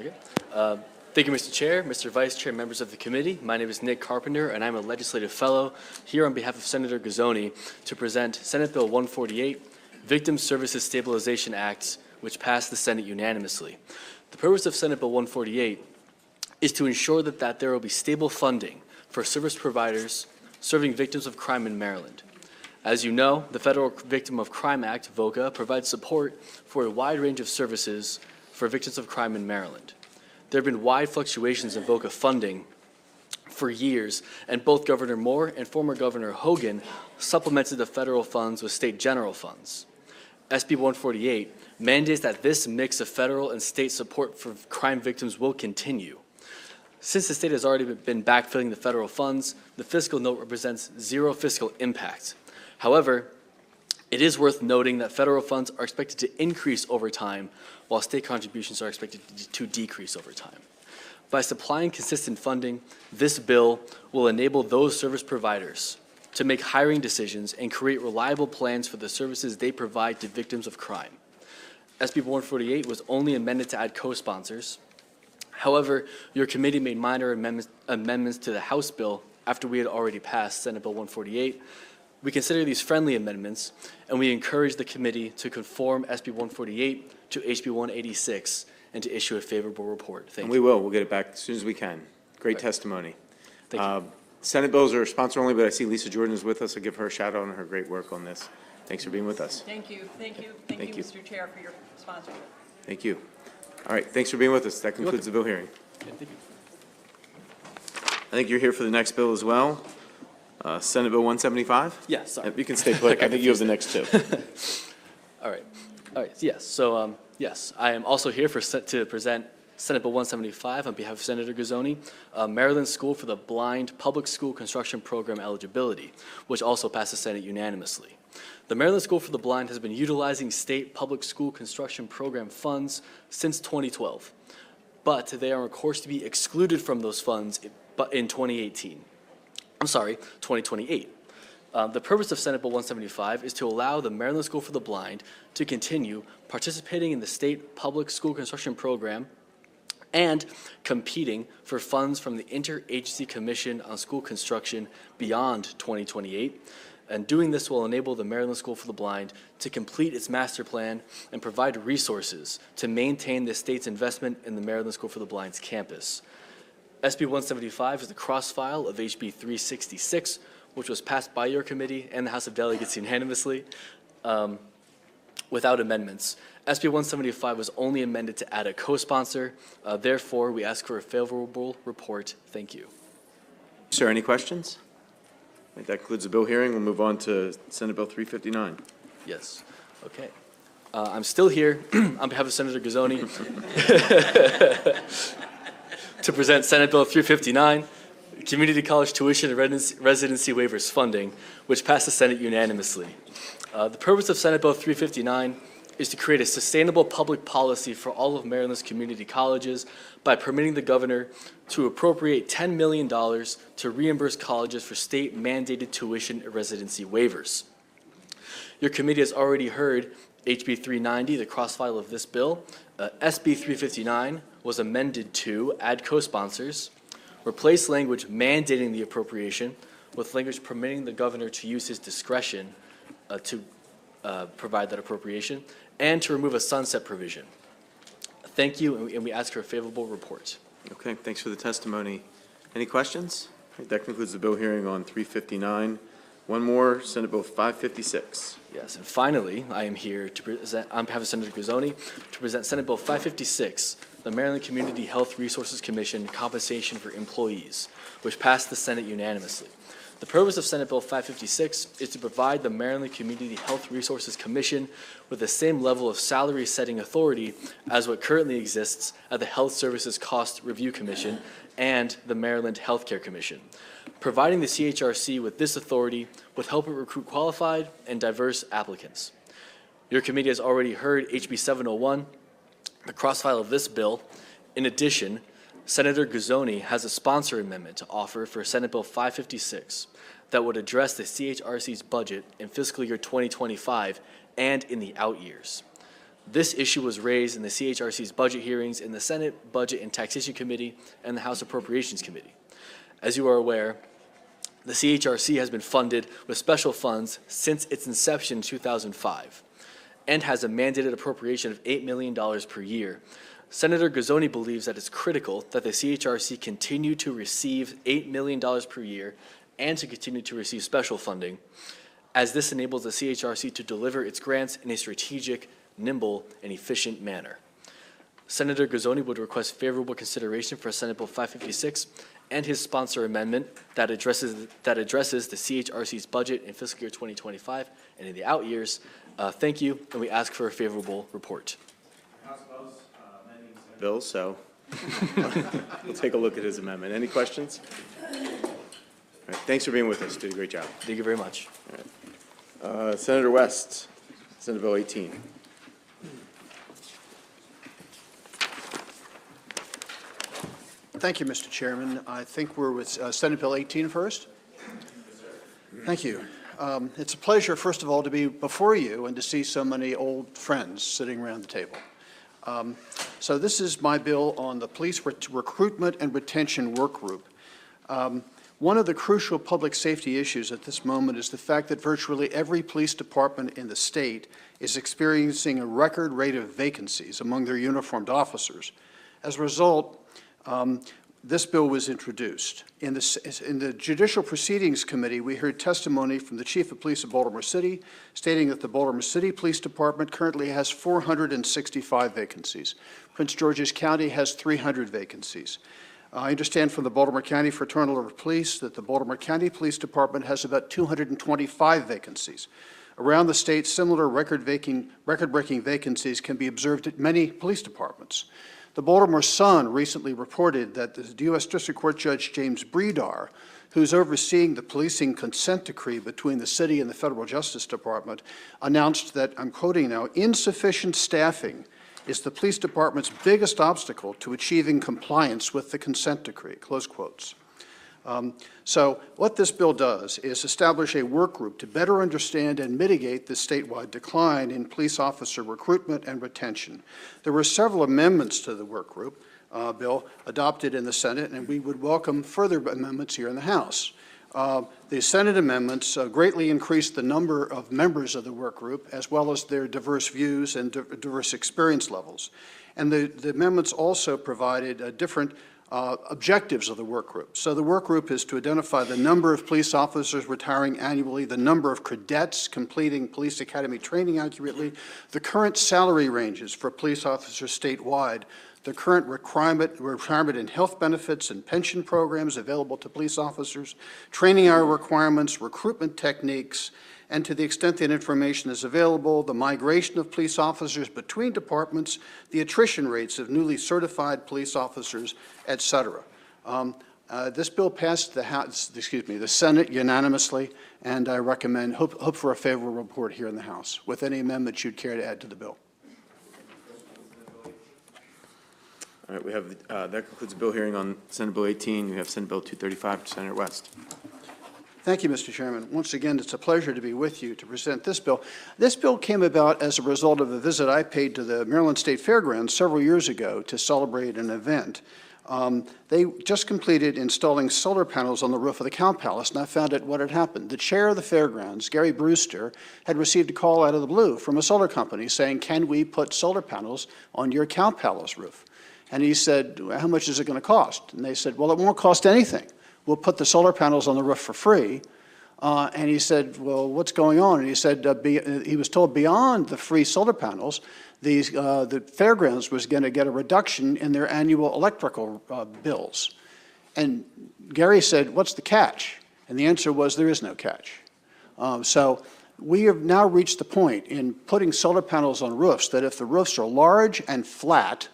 Okay. Thank you, Mr. Chair, Mr. Vice Chair, members of the committee. My name is Nick Carpenter, and I'm a legislative fellow here on behalf of Senator Gazzoni to present Senate Bill 148, Victim Services Stabilization Act, which passed the Senate unanimously. The purpose of Senate Bill 148 is to ensure that there will be stable funding for service providers serving victims of crime in Maryland. As you know, the Federal Victim of Crime Act, VOCA, provides support for a wide range of services for victims of crime in Maryland. There have been wide fluctuations in VOCA funding for years, and both Governor Moore and former Governor Hogan supplemented the federal funds with state general funds. SB 148 mandates that this mix of federal and state support for crime victims will continue. Since the state has already been backfilling the federal funds, the fiscal note represents zero fiscal impact. However, it is worth noting that federal funds are expected to increase over time, while state contributions are expected to decrease over time. By supplying consistent funding, this bill will enable those service providers to make hiring decisions and create reliable plans for the services they provide to victims of crime. SB 148 was only amended to add co-sponsors. However, your committee made minor amendments to the House bill after we had already passed Senate Bill 148. We consider these friendly amendments, and we encourage the committee to conform SB 148 to HB 186 and to issue a favorable report. Thank And you. we will. We'll get it back as soon as we can. Great testimony. Thank you. Senate bills are sponsor only, but I see Lisa Jordan is with us. I'll give her a shout out on her great work on this. Thanks for being with us. Thank you, thank you, Thank you. Mr. Chair, for your sponsorship. Thank you. All right, thanks for being with us. That concludes the bill hearing. Yeah, thank you. I think you're here for the next bill as well. Senate Bill 175? Yeah, sorry. You can stay put. I think you have the next two. All right, yes. So, yes, I am also here to present Senate Bill 175 on behalf of Senator Gazzoni, Maryland School for the Blind Public School Construction Program eligibility, which also passed the Senate unanimously. The Maryland School for the Blind has been utilizing state public school construction program funds since 2012, but they are on course to be excluded from those funds in 2028. The purpose of Senate Bill 175 is to allow the Maryland School for the Blind to continue participating in the state public school construction program and competing for funds from the Interagency Commission on School Construction beyond 2028. And doing this will enable the Maryland School for the Blind to complete its master plan and provide resources to maintain the state's investment in the Maryland School for the Blind's campus. SB 175 is the cross-file of HB 366, which was passed by your committee and the House of Delegates unanimously without amendments. SB 175 was only amended to add a co-sponsor. Therefore, we ask for a favorable report. Thank you. Sir, any questions? I think that concludes the bill hearing. We'll move on to Senate Bill 359. Yes. Okay. I'm still here on behalf of Senator Gazzoni to present Senate Bill 359, Community College Tuition and Residency Waivers Funding, which passed the Senate unanimously. The purpose of Senate Bill 359 is to create a sustainable public policy for all of Maryland's community colleges by permitting the governor to appropriate $10 million to reimburse colleges for state-mandated tuition and residency waivers. Your committee has already heard HB 390, the cross-file of this bill. SB 359 was amended to add co-sponsors, replace language mandating the appropriation with language permitting the governor to use his discretion to provide that appropriation, and to remove a sunset provision. Thank you, and we ask for a favorable report. Okay, thanks for the testimony. Any questions? All right, that concludes the bill hearing on 359. One more, Senate Bill 556. Yes, and finally, I am here to present, on behalf of Senator Guzzoni, to present Senate Bill 556, the Maryland Community Health Resources Commission Compensation for Employees, which passed the Senate unanimously. The purpose of Senate Bill 556 is to provide the Maryland Community Health Resources Commission with the same level of salary setting authority as what currently exists at the Health Services Cost Review Commission and the Maryland Healthcare Commission. Providing the CHRC with this authority would help it recruit qualified and diverse applicants. Your committee has already heard HB 701, the cross-file of this bill. In addition, Senator Guzzoni has a sponsor amendment to offer for Senate Bill 556 that would address the CHRC's budget in fiscal year 2025 and in the out years. This issue was raised in the CHRC's budget hearings in the Senate Budget and Taxation Committee and the House Appropriations Committee. As you are aware, the CHRC has been funded with special funds since its inception in 2005 and has a mandated appropriation of $8 million per year. Senator Guzzoni believes that it's critical that the CHRC continue to receive $8 million per year and to continue to receive special funding, as this enables the CHRC to deliver its grants in a strategic, nimble, and efficient manner. Senator Guzzoni would request favorable consideration for Senate Bill 556 and his sponsor amendment that addresses the CHRC's budget in fiscal year 2025 and in the out years. Thank you, and we ask for a favorable report. Bill, so we'll take a look at his amendment. Any questions? All right, thanks for being with us. Did a great job. Thank you very much. Senator West, Senate Bill 18. Thank you, Mr. Chairman. I think we're with Senate Bill 18 first. Thank you. It's a pleasure, first of all, to be before you and to see so many old friends sitting around the table. So this is my bill on the Police Recruitment and Retention Work Group. One of the crucial public safety issues at this moment is the fact that virtually every police department in the state is experiencing a record rate of vacancies among their uniformed officers. As a result, this bill was introduced. In the Judicial Proceedings Committee, we heard testimony from the Chief of Police of Baltimore City stating that the Baltimore City Police Department currently has 465 vacancies. Prince George's County has 300 vacancies. I understand from the Baltimore County Fraternal Order of Police that the Baltimore County Police Department has about 225 vacancies. Around the state, similar record-breaking vacancies can be observed at many police departments. The Baltimore Sun recently reported that the U.S. District Court Judge James Bredar, who's overseeing the policing consent decree between the city and the Federal Justice Department, announced that, I'm quoting now, insufficient staffing is the police department's biggest obstacle to achieving compliance with the consent decree, close quotes. So what this bill does is establish a work group to better understand and mitigate the statewide decline in police officer recruitment and retention. There were several amendments to the work group bill adopted in the Senate, and we would welcome further amendments here in the House. The Senate amendments greatly increased the number of members of the work group, as well as their diverse views and diverse experience levels. And the amendments also provided different objectives of the work group. So the work group is to identify the number of police officers retiring annually, the number of cadets completing police academy training accurately, the current salary ranges for police officers statewide, the current requirement in health benefits and pension programs available to police officers, training hour requirements, recruitment techniques, and to the extent that information is available, the migration of police officers between departments, the attrition rates of newly certified police officers, et cetera. This bill passed the Senate unanimously, and I recommend, hope for a favorable report here in the House with any amendments you'd care to add to the bill. All right, we have, that concludes the bill hearing on Senate Bill 18. We have Senate Bill 235, Senator West. Thank you, Mr. Chairman. Once again, it's a pleasure to be with you to present this bill. This bill came about as a result of a visit I paid to the Maryland State Fairgrounds several years ago to celebrate an event. They just completed installing solar panels on the roof of the Cow Palace, and I found out what had happened. The chair of the fairgrounds, Gary Brewster, had received a call out of the blue from a solar company saying, can we put solar panels on your Cow Palace roof? And he said, how much is it going to cost? And they said, well, it won't cost anything. We'll put the solar panels on the roof for free, And he said, well, what's going on? And he said he was told beyond the free solar panels, the fairgrounds was going to get a reduction in their annual electrical bills. And Gary said, what's the catch? And the answer was, there is no catch. So we have now reached the point in putting solar panels on roofs that if the roofs are large and flat,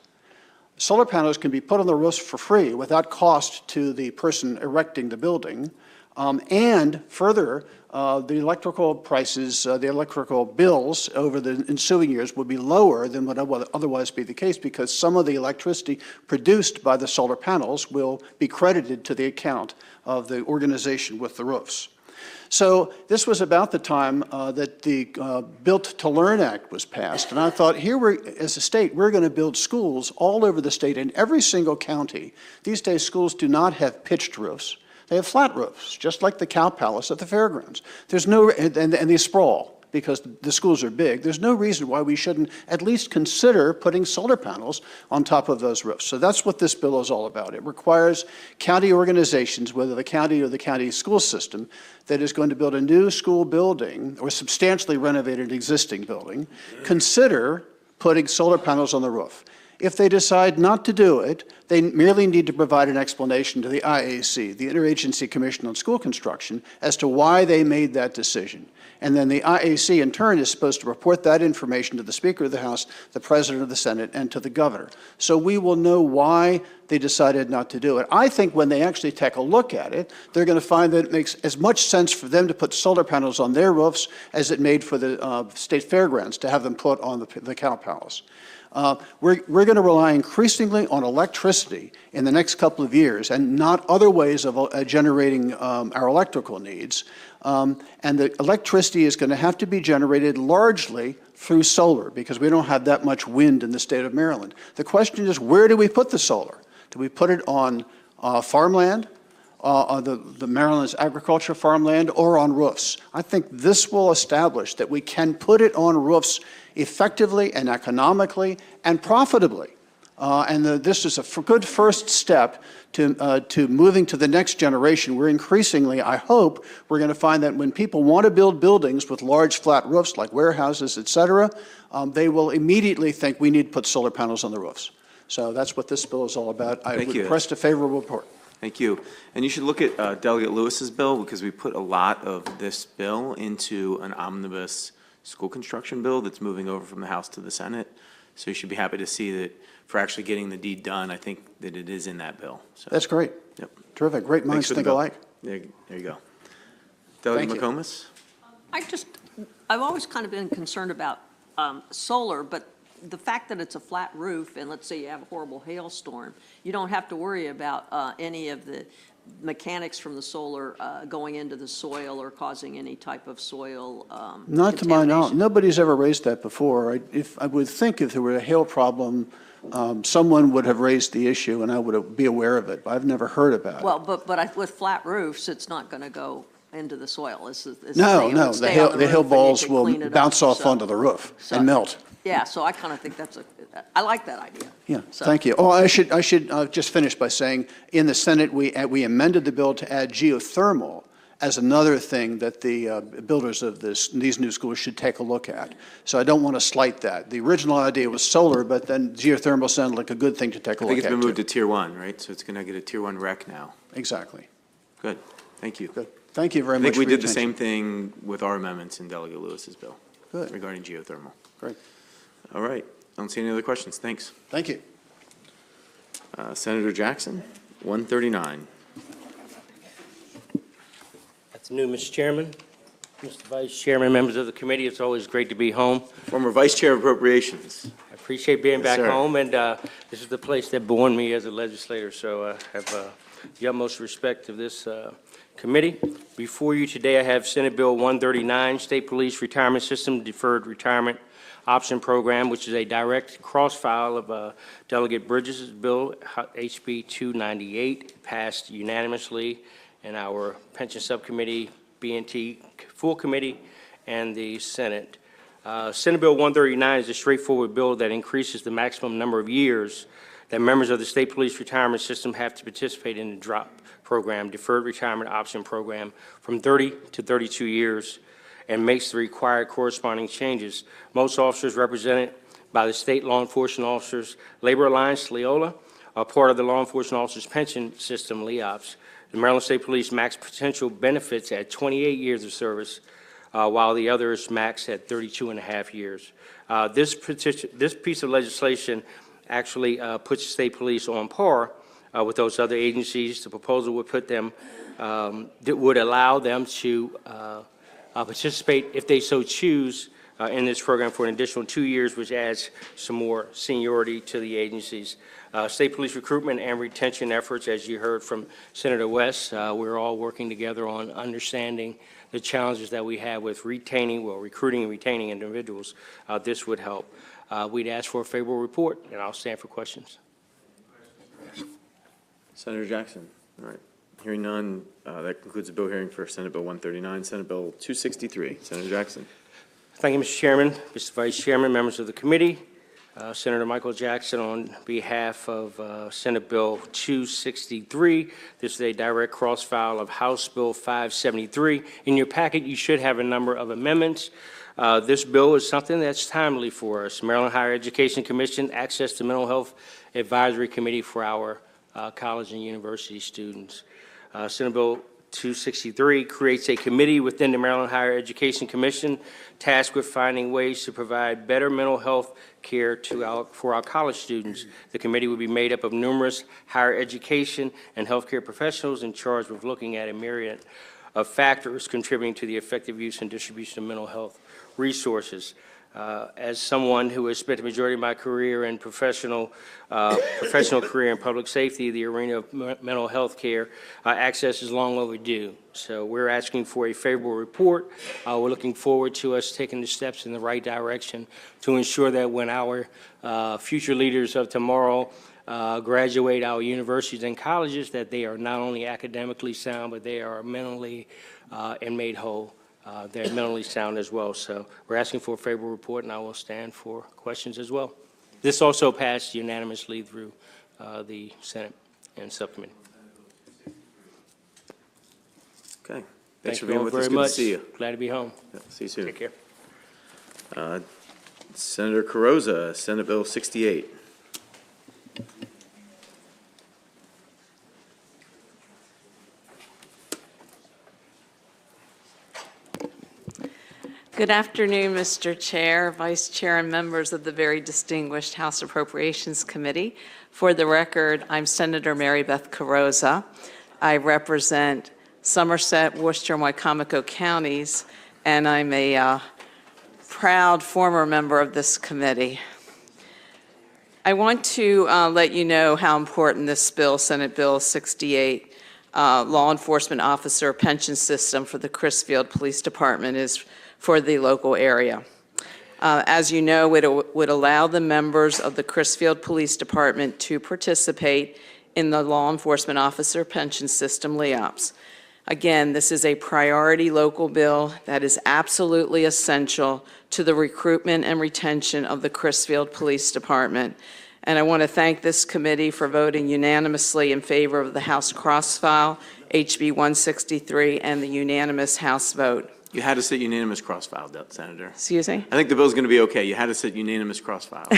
solar panels can be put on the roofs for free without cost to the person erecting the building. And further, the electrical prices, the electrical bills over the ensuing years would be lower than what would otherwise be the case, because some of the electricity produced by the solar panels will be credited to the account of the organization with the roofs. So this was about the time that the Built to Learn Act was passed, and I thought, here as a state, we're going to build schools all over the state in every single county. These days, schools do not have pitched roofs. They have flat roofs, just like the Cow Palace at the fairgrounds. There's no, and they sprawl because the schools are big. There's no reason why we shouldn't at least consider putting solar panels on top of those roofs. So that's what this bill is all about. It requires county organizations, whether the county or the county school system, that is going to build a new school building or substantially renovate an existing building, consider putting solar panels on the roof. If they decide not to do it, they merely need to provide an explanation to the IAC, the Interagency Commission on School Construction, as to why they made that decision. And then the IAC, in turn, is supposed to report that information to the Speaker of the House, the President of the Senate, and to the Governor. So we will know why they decided not to do it. I think when they actually take a look at it, they're going to find that it makes as much sense for them to put solar panels on their roofs as it made for the state fairgrounds to have them put on the Cow Palace. We're going to rely increasingly on electricity in the next couple of years and not other ways of generating our electrical needs. And the electricity is going to have to be generated largely through solar because we don't have that much wind in the state of Maryland. The question is, where do we put the solar? Do we put it on farmland, on the Maryland's agriculture farmland, or on roofs? I think this will establish that we can put it on roofs effectively and economically and profitably. This is a good first step to moving to the next generation. We're increasingly, I hope, we're going to find that when people want to build buildings with large flat roofs like warehouses, et cetera, they will immediately think we need to put solar panels on the roofs. So that's what this bill is all about. I would request a favorable report. Thank you. And you should look at Delegate Lewis's bill, because we put a lot of this bill into an omnibus school construction bill that's moving over from the House to the Senate. So you should be happy to see that for actually getting the deed done, I think that it is in that bill. So, That's great. Yep. Terrific. Great minds think alike. There you go. Delegate McComas? I've always kind of been concerned about solar, but the fact that it's a flat roof, and let's say you have a horrible hailstorm, you don't have to worry about any of the mechanics from the solar going into the soil or causing any type of soil Not to my knowledge. contamination. Nobody's ever raised that before. I would think if there were a hail problem, someone would have raised the issue and I would be aware of it, but I've never heard about it. Well, but with flat roofs, it's not going to go into the soil. No, the hail balls will bounce off so- onto the roof so- and melt. Yeah, so I kind of think I like that idea. Yeah, So- thank you. Oh, I should just finish by saying, in the Senate, we amended the bill to add geothermal as another thing that the builders of these new schools should take a look at. So I don't want to slight that. The original idea was solar, but then geothermal sounded like a good thing to take a I look think at, it's been moved too. to Tier 1, right? So it's going to get a Tier 1 rec now. Exactly. Good. Thank you. Good. Thank you very I much think for we your did the attention. same thing with our amendments in Delegate Lewis's bill. Good. Regarding geothermal. Great. All right. I don't see any other questions. Thanks. Thank you. Senator Jackson, 139. Afternoon, Mr. Chairman, Mr. Vice Chairman, members of the committee. It's always great to be home. Former Vice Chair of Appropriations. I appreciate being Yes, back sir. home, and this is the place that born me as a legislator, so I have the utmost respect of this committee. Before you today, I have Senate Bill 139, State Police Retirement System Deferred Retirement Option Program, which is a direct cross-file of Delegate Bridges' bill, HB 298, passed unanimously in our Pension Subcommittee, B&T Full Committee, and the Senate. Senate Bill 139 is a straightforward bill that increases the maximum number of years that members of the State Police Retirement System have to participate in the DROP program, Deferred Retirement Option Program, from 30 to 32 years, and makes the required corresponding changes. Most officers represented by the State Law Enforcement Officers Labor Alliance, LEOLA, are part of the Law Enforcement Officers Pension System, LEOPS. The Maryland State Police max potential benefits at 28 years of service, while the others max at 32 and a half years. This piece of legislation actually puts the state police on par with those other agencies. The proposal would put them, that would allow them to participate, if they so choose, in this program for an additional 2 years, which adds some more seniority to the agencies. State police recruitment and retention efforts, as you heard from Senator West, we're all working together on understanding the challenges that we have with recruiting and retaining individuals. This would help. We'd ask for a favorable report, and I'll stand for questions. Senator Jackson. All right. Hearing none, that concludes the bill hearing for Senate Bill 139. Senate Bill 263. Senator Jackson. Thank you, Mr. Chairman, Mr. Vice Chairman, members of the committee. Senator Michael Jackson on behalf of Senate Bill 263. This is a direct cross-file of House Bill 573. In your packet, you should have a number of amendments. This bill is something that's timely for us. Maryland Higher Education Commission, access to Mental Health Advisory Committee for our college and university students. Senate Bill 263 creates a committee within the Maryland Higher Education Commission tasked with finding ways to provide better mental health care for our college students. The committee will be made up of numerous higher education and healthcare professionals in charge with looking at a myriad of factors contributing to the effective use and distribution of mental health resources. As someone who has spent the majority of my career in professional career in public safety, the arena of mental health care, access is long overdue. So we're asking for a favorable report. We're looking forward to us taking the steps in the right direction to ensure that when our future leaders of tomorrow graduate our universities and colleges, that they are not only academically sound, but they are mentally and made whole. They're mentally sound as well. So we're asking for a favorable report, and I will stand for questions as well. This also passed unanimously through the Senate and subcommittee. Okay. Thanks Thank for you being all with us. very Good much. to see you. Glad to be home. Yeah, see you soon. Take care. Senator Carrozza, Senate Bill 68. Good afternoon, Mr. Chair, Vice Chair, and members of the very distinguished House Appropriations Committee. For the record, I'm Senator Mary Beth Carrozza. I represent Somerset, Worcester, and Wycomico counties, and I'm a proud former member of this committee. I want to let you know how important this bill, Senate Bill 68, Law Enforcement Officer Pension System for the Crisfield Police Department is for the local area. As you know, it would allow the members of the Crisfield Police Department to participate in the Law Enforcement Officer Pension System, LEOPS. Again, this is a priority local bill that is absolutely essential to the recruitment and retention of the Crisfield Police Department. And I want to thank this committee for voting unanimously in favor of the House cross-file, HB 163, and the unanimous House vote. You had to sit unanimous cross-file, Senator. Excuse me? I think the bill's going to be okay. You had to sit unanimous cross-file.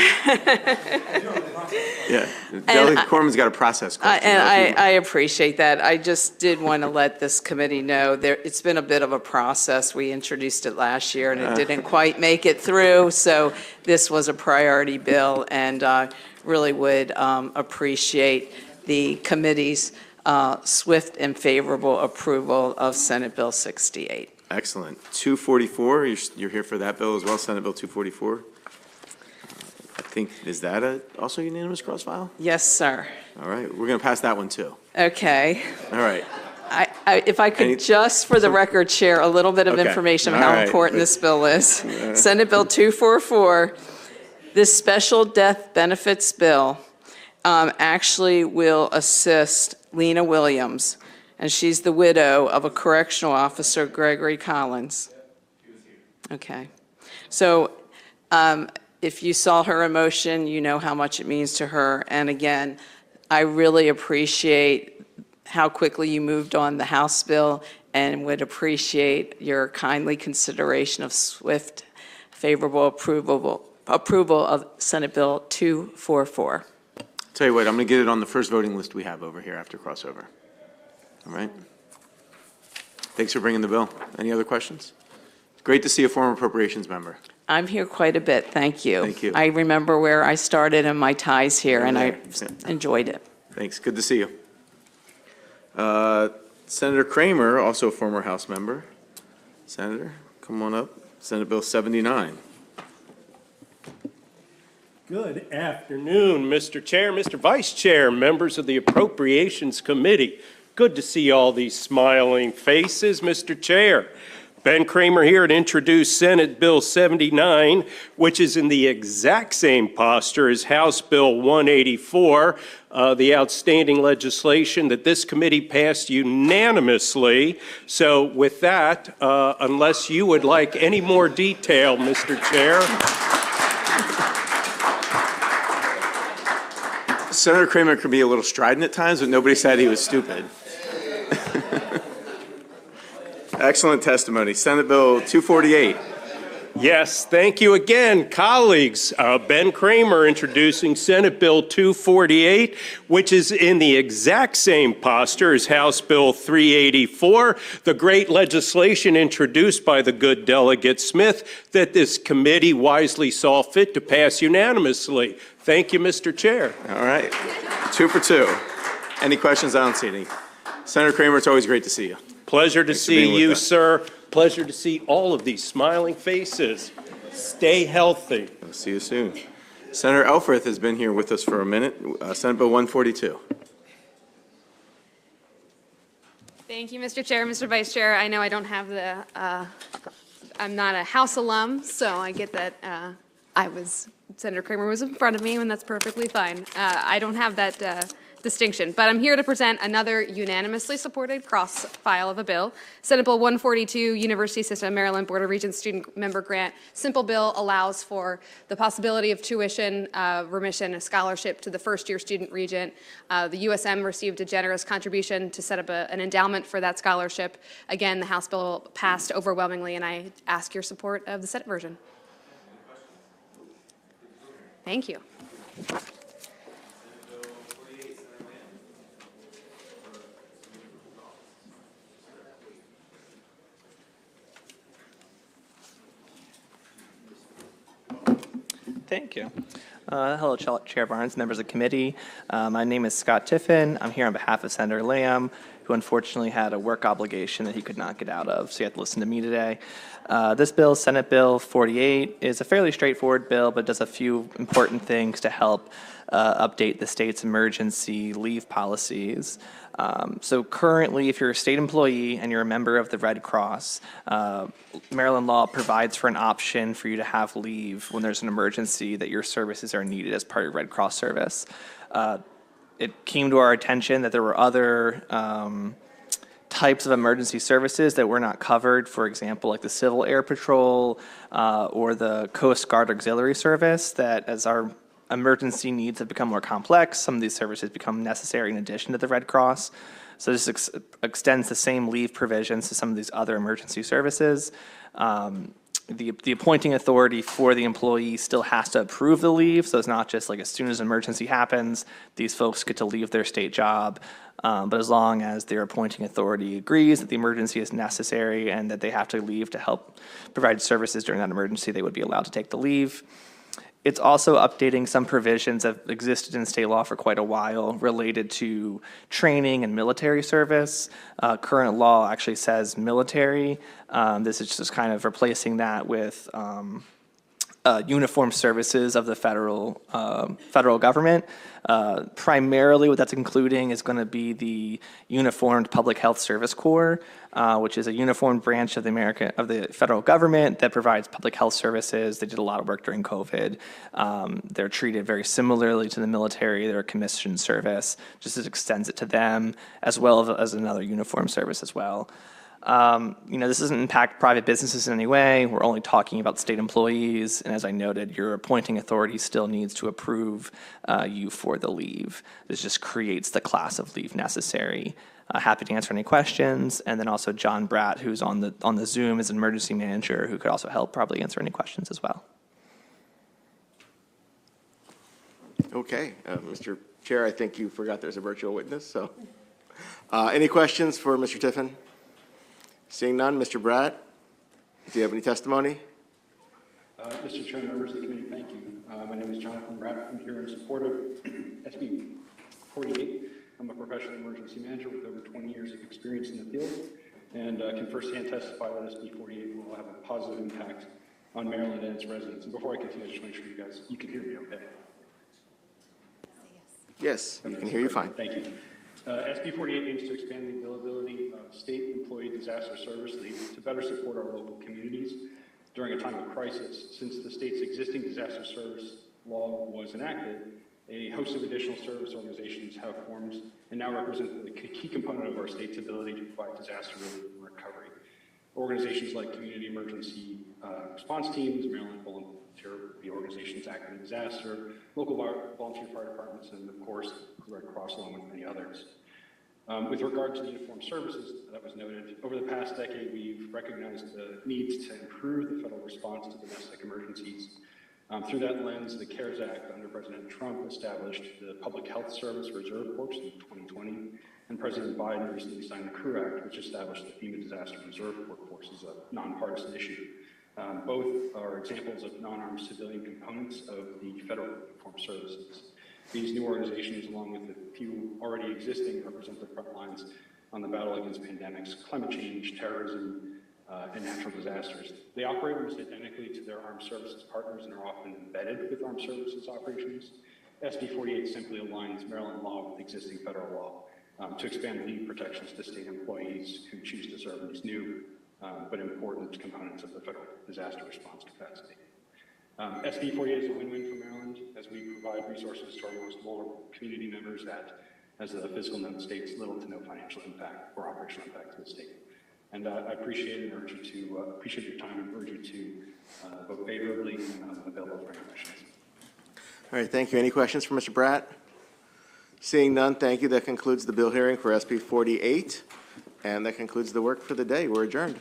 Yeah. Delegate Corman's got a process question. And I appreciate that. I just did want to let this committee know it's been a bit of a process. We introduced it last year and it didn't quite make it through. So this was a priority bill, and really would appreciate the committee's swift and favorable approval of Senate Bill 68. Excellent. 244, you're here for that bill as well, Senate Bill 244. I think, is that also unanimous cross-file? Yes, sir. All right, we're going to pass that one too. Okay. All right. If I could just, for the record, share a little bit of Okay. information of All how right. important this bill is. Senate Bill 244, this special death benefits bill actually will assist Lena Williams, and she's the widow of a correctional officer, Gregory Collins. Okay. So If you saw her emotion, you know how much it means to her. And again, I really appreciate how quickly you moved on the House bill and would appreciate your kindly consideration of swift, favorable approval of Senate Bill 244. Tell you what, I'm going to get it on the first voting list we have over here after crossover. All right? Thanks for bringing the bill. Any other questions? Great to see a former appropriations member. I'm here quite a bit, thank you. Thank you. I remember where I started and my ties here, and I Yeah. enjoyed it. Thanks, good to see you. Senator Kramer, also a former House member. Senator, come on up. Senate Bill 79. Good afternoon, Mr. Chair, Mr. Vice Chair, members of the Appropriations Committee. Good to see all these smiling faces, Mr. Chair. Ben Kramer here to introduce Senate Bill 79, which is in the exact same posture as House Bill 184, the outstanding legislation that this committee passed unanimously. So with that, unless you would like any more detail, Mr. Chair. Senator Kramer could be a little strident at times, but nobody said he was stupid. Excellent testimony. Senate Bill 248. Yes, thank you again, colleagues. Ben Kramer introducing Senate Bill 248, which is in the exact same posture as House Bill 384, the great legislation introduced by the good Delegate Smith that this committee wisely saw fit to pass unanimously. Thank you, Mr. Chair. All right, 2 for 2. Any questions? I don't see any. Senator Kramer, it's always great to see you. Pleasure to Thanks for being see with you, us. sir. Pleasure to see all of these smiling faces. Stay healthy. I'll see you soon. Senator Elfreth has been here with us for a minute. Senate Bill 142. Thank you, Mr. Chair, Mr. Vice Chair. I know I don't have the, I'm not a House alum, so I get that Senator Kramer was in front of me, and that's perfectly fine. I don't have that distinction, but I'm here to present another unanimously supported cross-file of a bill. Senate Bill 142, University System of Maryland Board of Regents Student Member Grant. Simple bill allows for the possibility of tuition remission, a scholarship to the first-year student regent. The USM received a generous contribution to set up an endowment for that scholarship. Again, the House bill passed overwhelmingly, and I ask your support of the Senate version. Thank you. Thank you. Hello, Chair Barnes, members of the committee. My name is Scott Tiffin. I'm here on behalf of Senator Lamb, who unfortunately had a work obligation that he could not get out of, so he had to listen to me today. This bill, Senate Bill 48, is a fairly straightforward bill, but does a few important things to help update the state's emergency leave policies. So currently, if you're a state employee and you're a member of the Red Cross, Maryland law provides for an option for you to have leave when there's an emergency that your services are needed as part of your Red Cross service. It came to our attention that there were other types of emergency services that were not covered, for example, like the Civil Air Patrol or the Coast Guard Auxiliary Service, that as our emergency needs have become more complex, some of these services become necessary in addition to the Red Cross. So this extends the same leave provisions to some of these other emergency services. The appointing authority for the employee still has to approve the leave, so it's not just like as soon as an emergency happens, these folks get to leave their state job. But as long as their appointing authority agrees that the emergency is necessary and that they have to leave to help provide services during that emergency, they would be allowed to take the leave. It's also updating some provisions that existed in state law for quite a while related to training and military service. Current law actually says military. This is just kind of replacing that with uniformed services of the federal government. Primarily what that's including is going to be the Uniformed Public Health Service Corps, which is a uniformed branch of the federal government that provides public health services. They did a lot of work during COVID. They're treated very similarly to the military. They're a commissioned service, just as extends it to them, as well as another uniformed service as well. This doesn't impact private businesses in any way. We're only talking about state employees. And as I noted, your appointing authority still needs to approve you for the leave. This just creates the class of leave necessary. Happy to answer any questions. And then also John Bratt, who's on the Zoom, is an emergency manager who could also help probably answer any questions as well. Okay, Mr. Chair, I think you forgot there's a virtual witness, so. Any questions for Mr. Tiffin? Seeing none, Mr. Bratt, do you have any testimony? Mr. Chair, members of the committee, thank you. My name is Jonathan Bratt. I'm here in support of SB 48. I'm a professional emergency manager with over 20 years of experience in the field, and can firsthand testify that SB 48 will have a positive impact on Maryland and its residents. And before I continue, I just want to make sure you can hear me okay. Yes, we can hear you fine. Thank you. SB 48 aims to expand the availability of state employee disaster service leave to better support our local communities during a time of crisis. Since the state's existing disaster service law was enacted, a host of additional service organizations have formed and now represent the key component of our state's ability to provide disaster relief and recovery. Organizations like Community Emergency Response Teams, Maryland Volunteer Organizations Acting in Disaster, local volunteer fire departments, and of course, the Red Cross, along with many others. With regard to the uniformed services that was noted, over the past decade, we've recognized the needs to improve the federal response to domestic emergencies. Through that lens, the CARES Act under President Trump established the Public Health Service Reserve Corps in 2020, and President Biden recently signed the CREW Act, which established the FEMA Disaster Reserve Corps as a nonpartisan issue. Both are examples of non-armed civilian components of the federal uniformed services. These new organizations, along with a few already existing, represent the front lines on the battle against pandemics, climate change, terrorism, and natural disasters. They operate almost identically to their armed services partners and are often embedded with armed services operations. SB 48 simply aligns Maryland law with existing federal law to expand leave protections to state employees who choose to serve in these new but important components of the federal disaster response capacity. SB 48 is a win-win for Maryland as we provide resources to our most vulnerable community members that, as the fiscal note states, little to no financial impact or operational impact to the state. And I appreciate and urge you to appreciate your time and urge you to vote favorably and available for any questions. All right, thank you. Any questions for Mr. Bratt? Seeing none, thank you. That concludes the bill hearing for SB 48, and that concludes the work for the day. We're adjourned.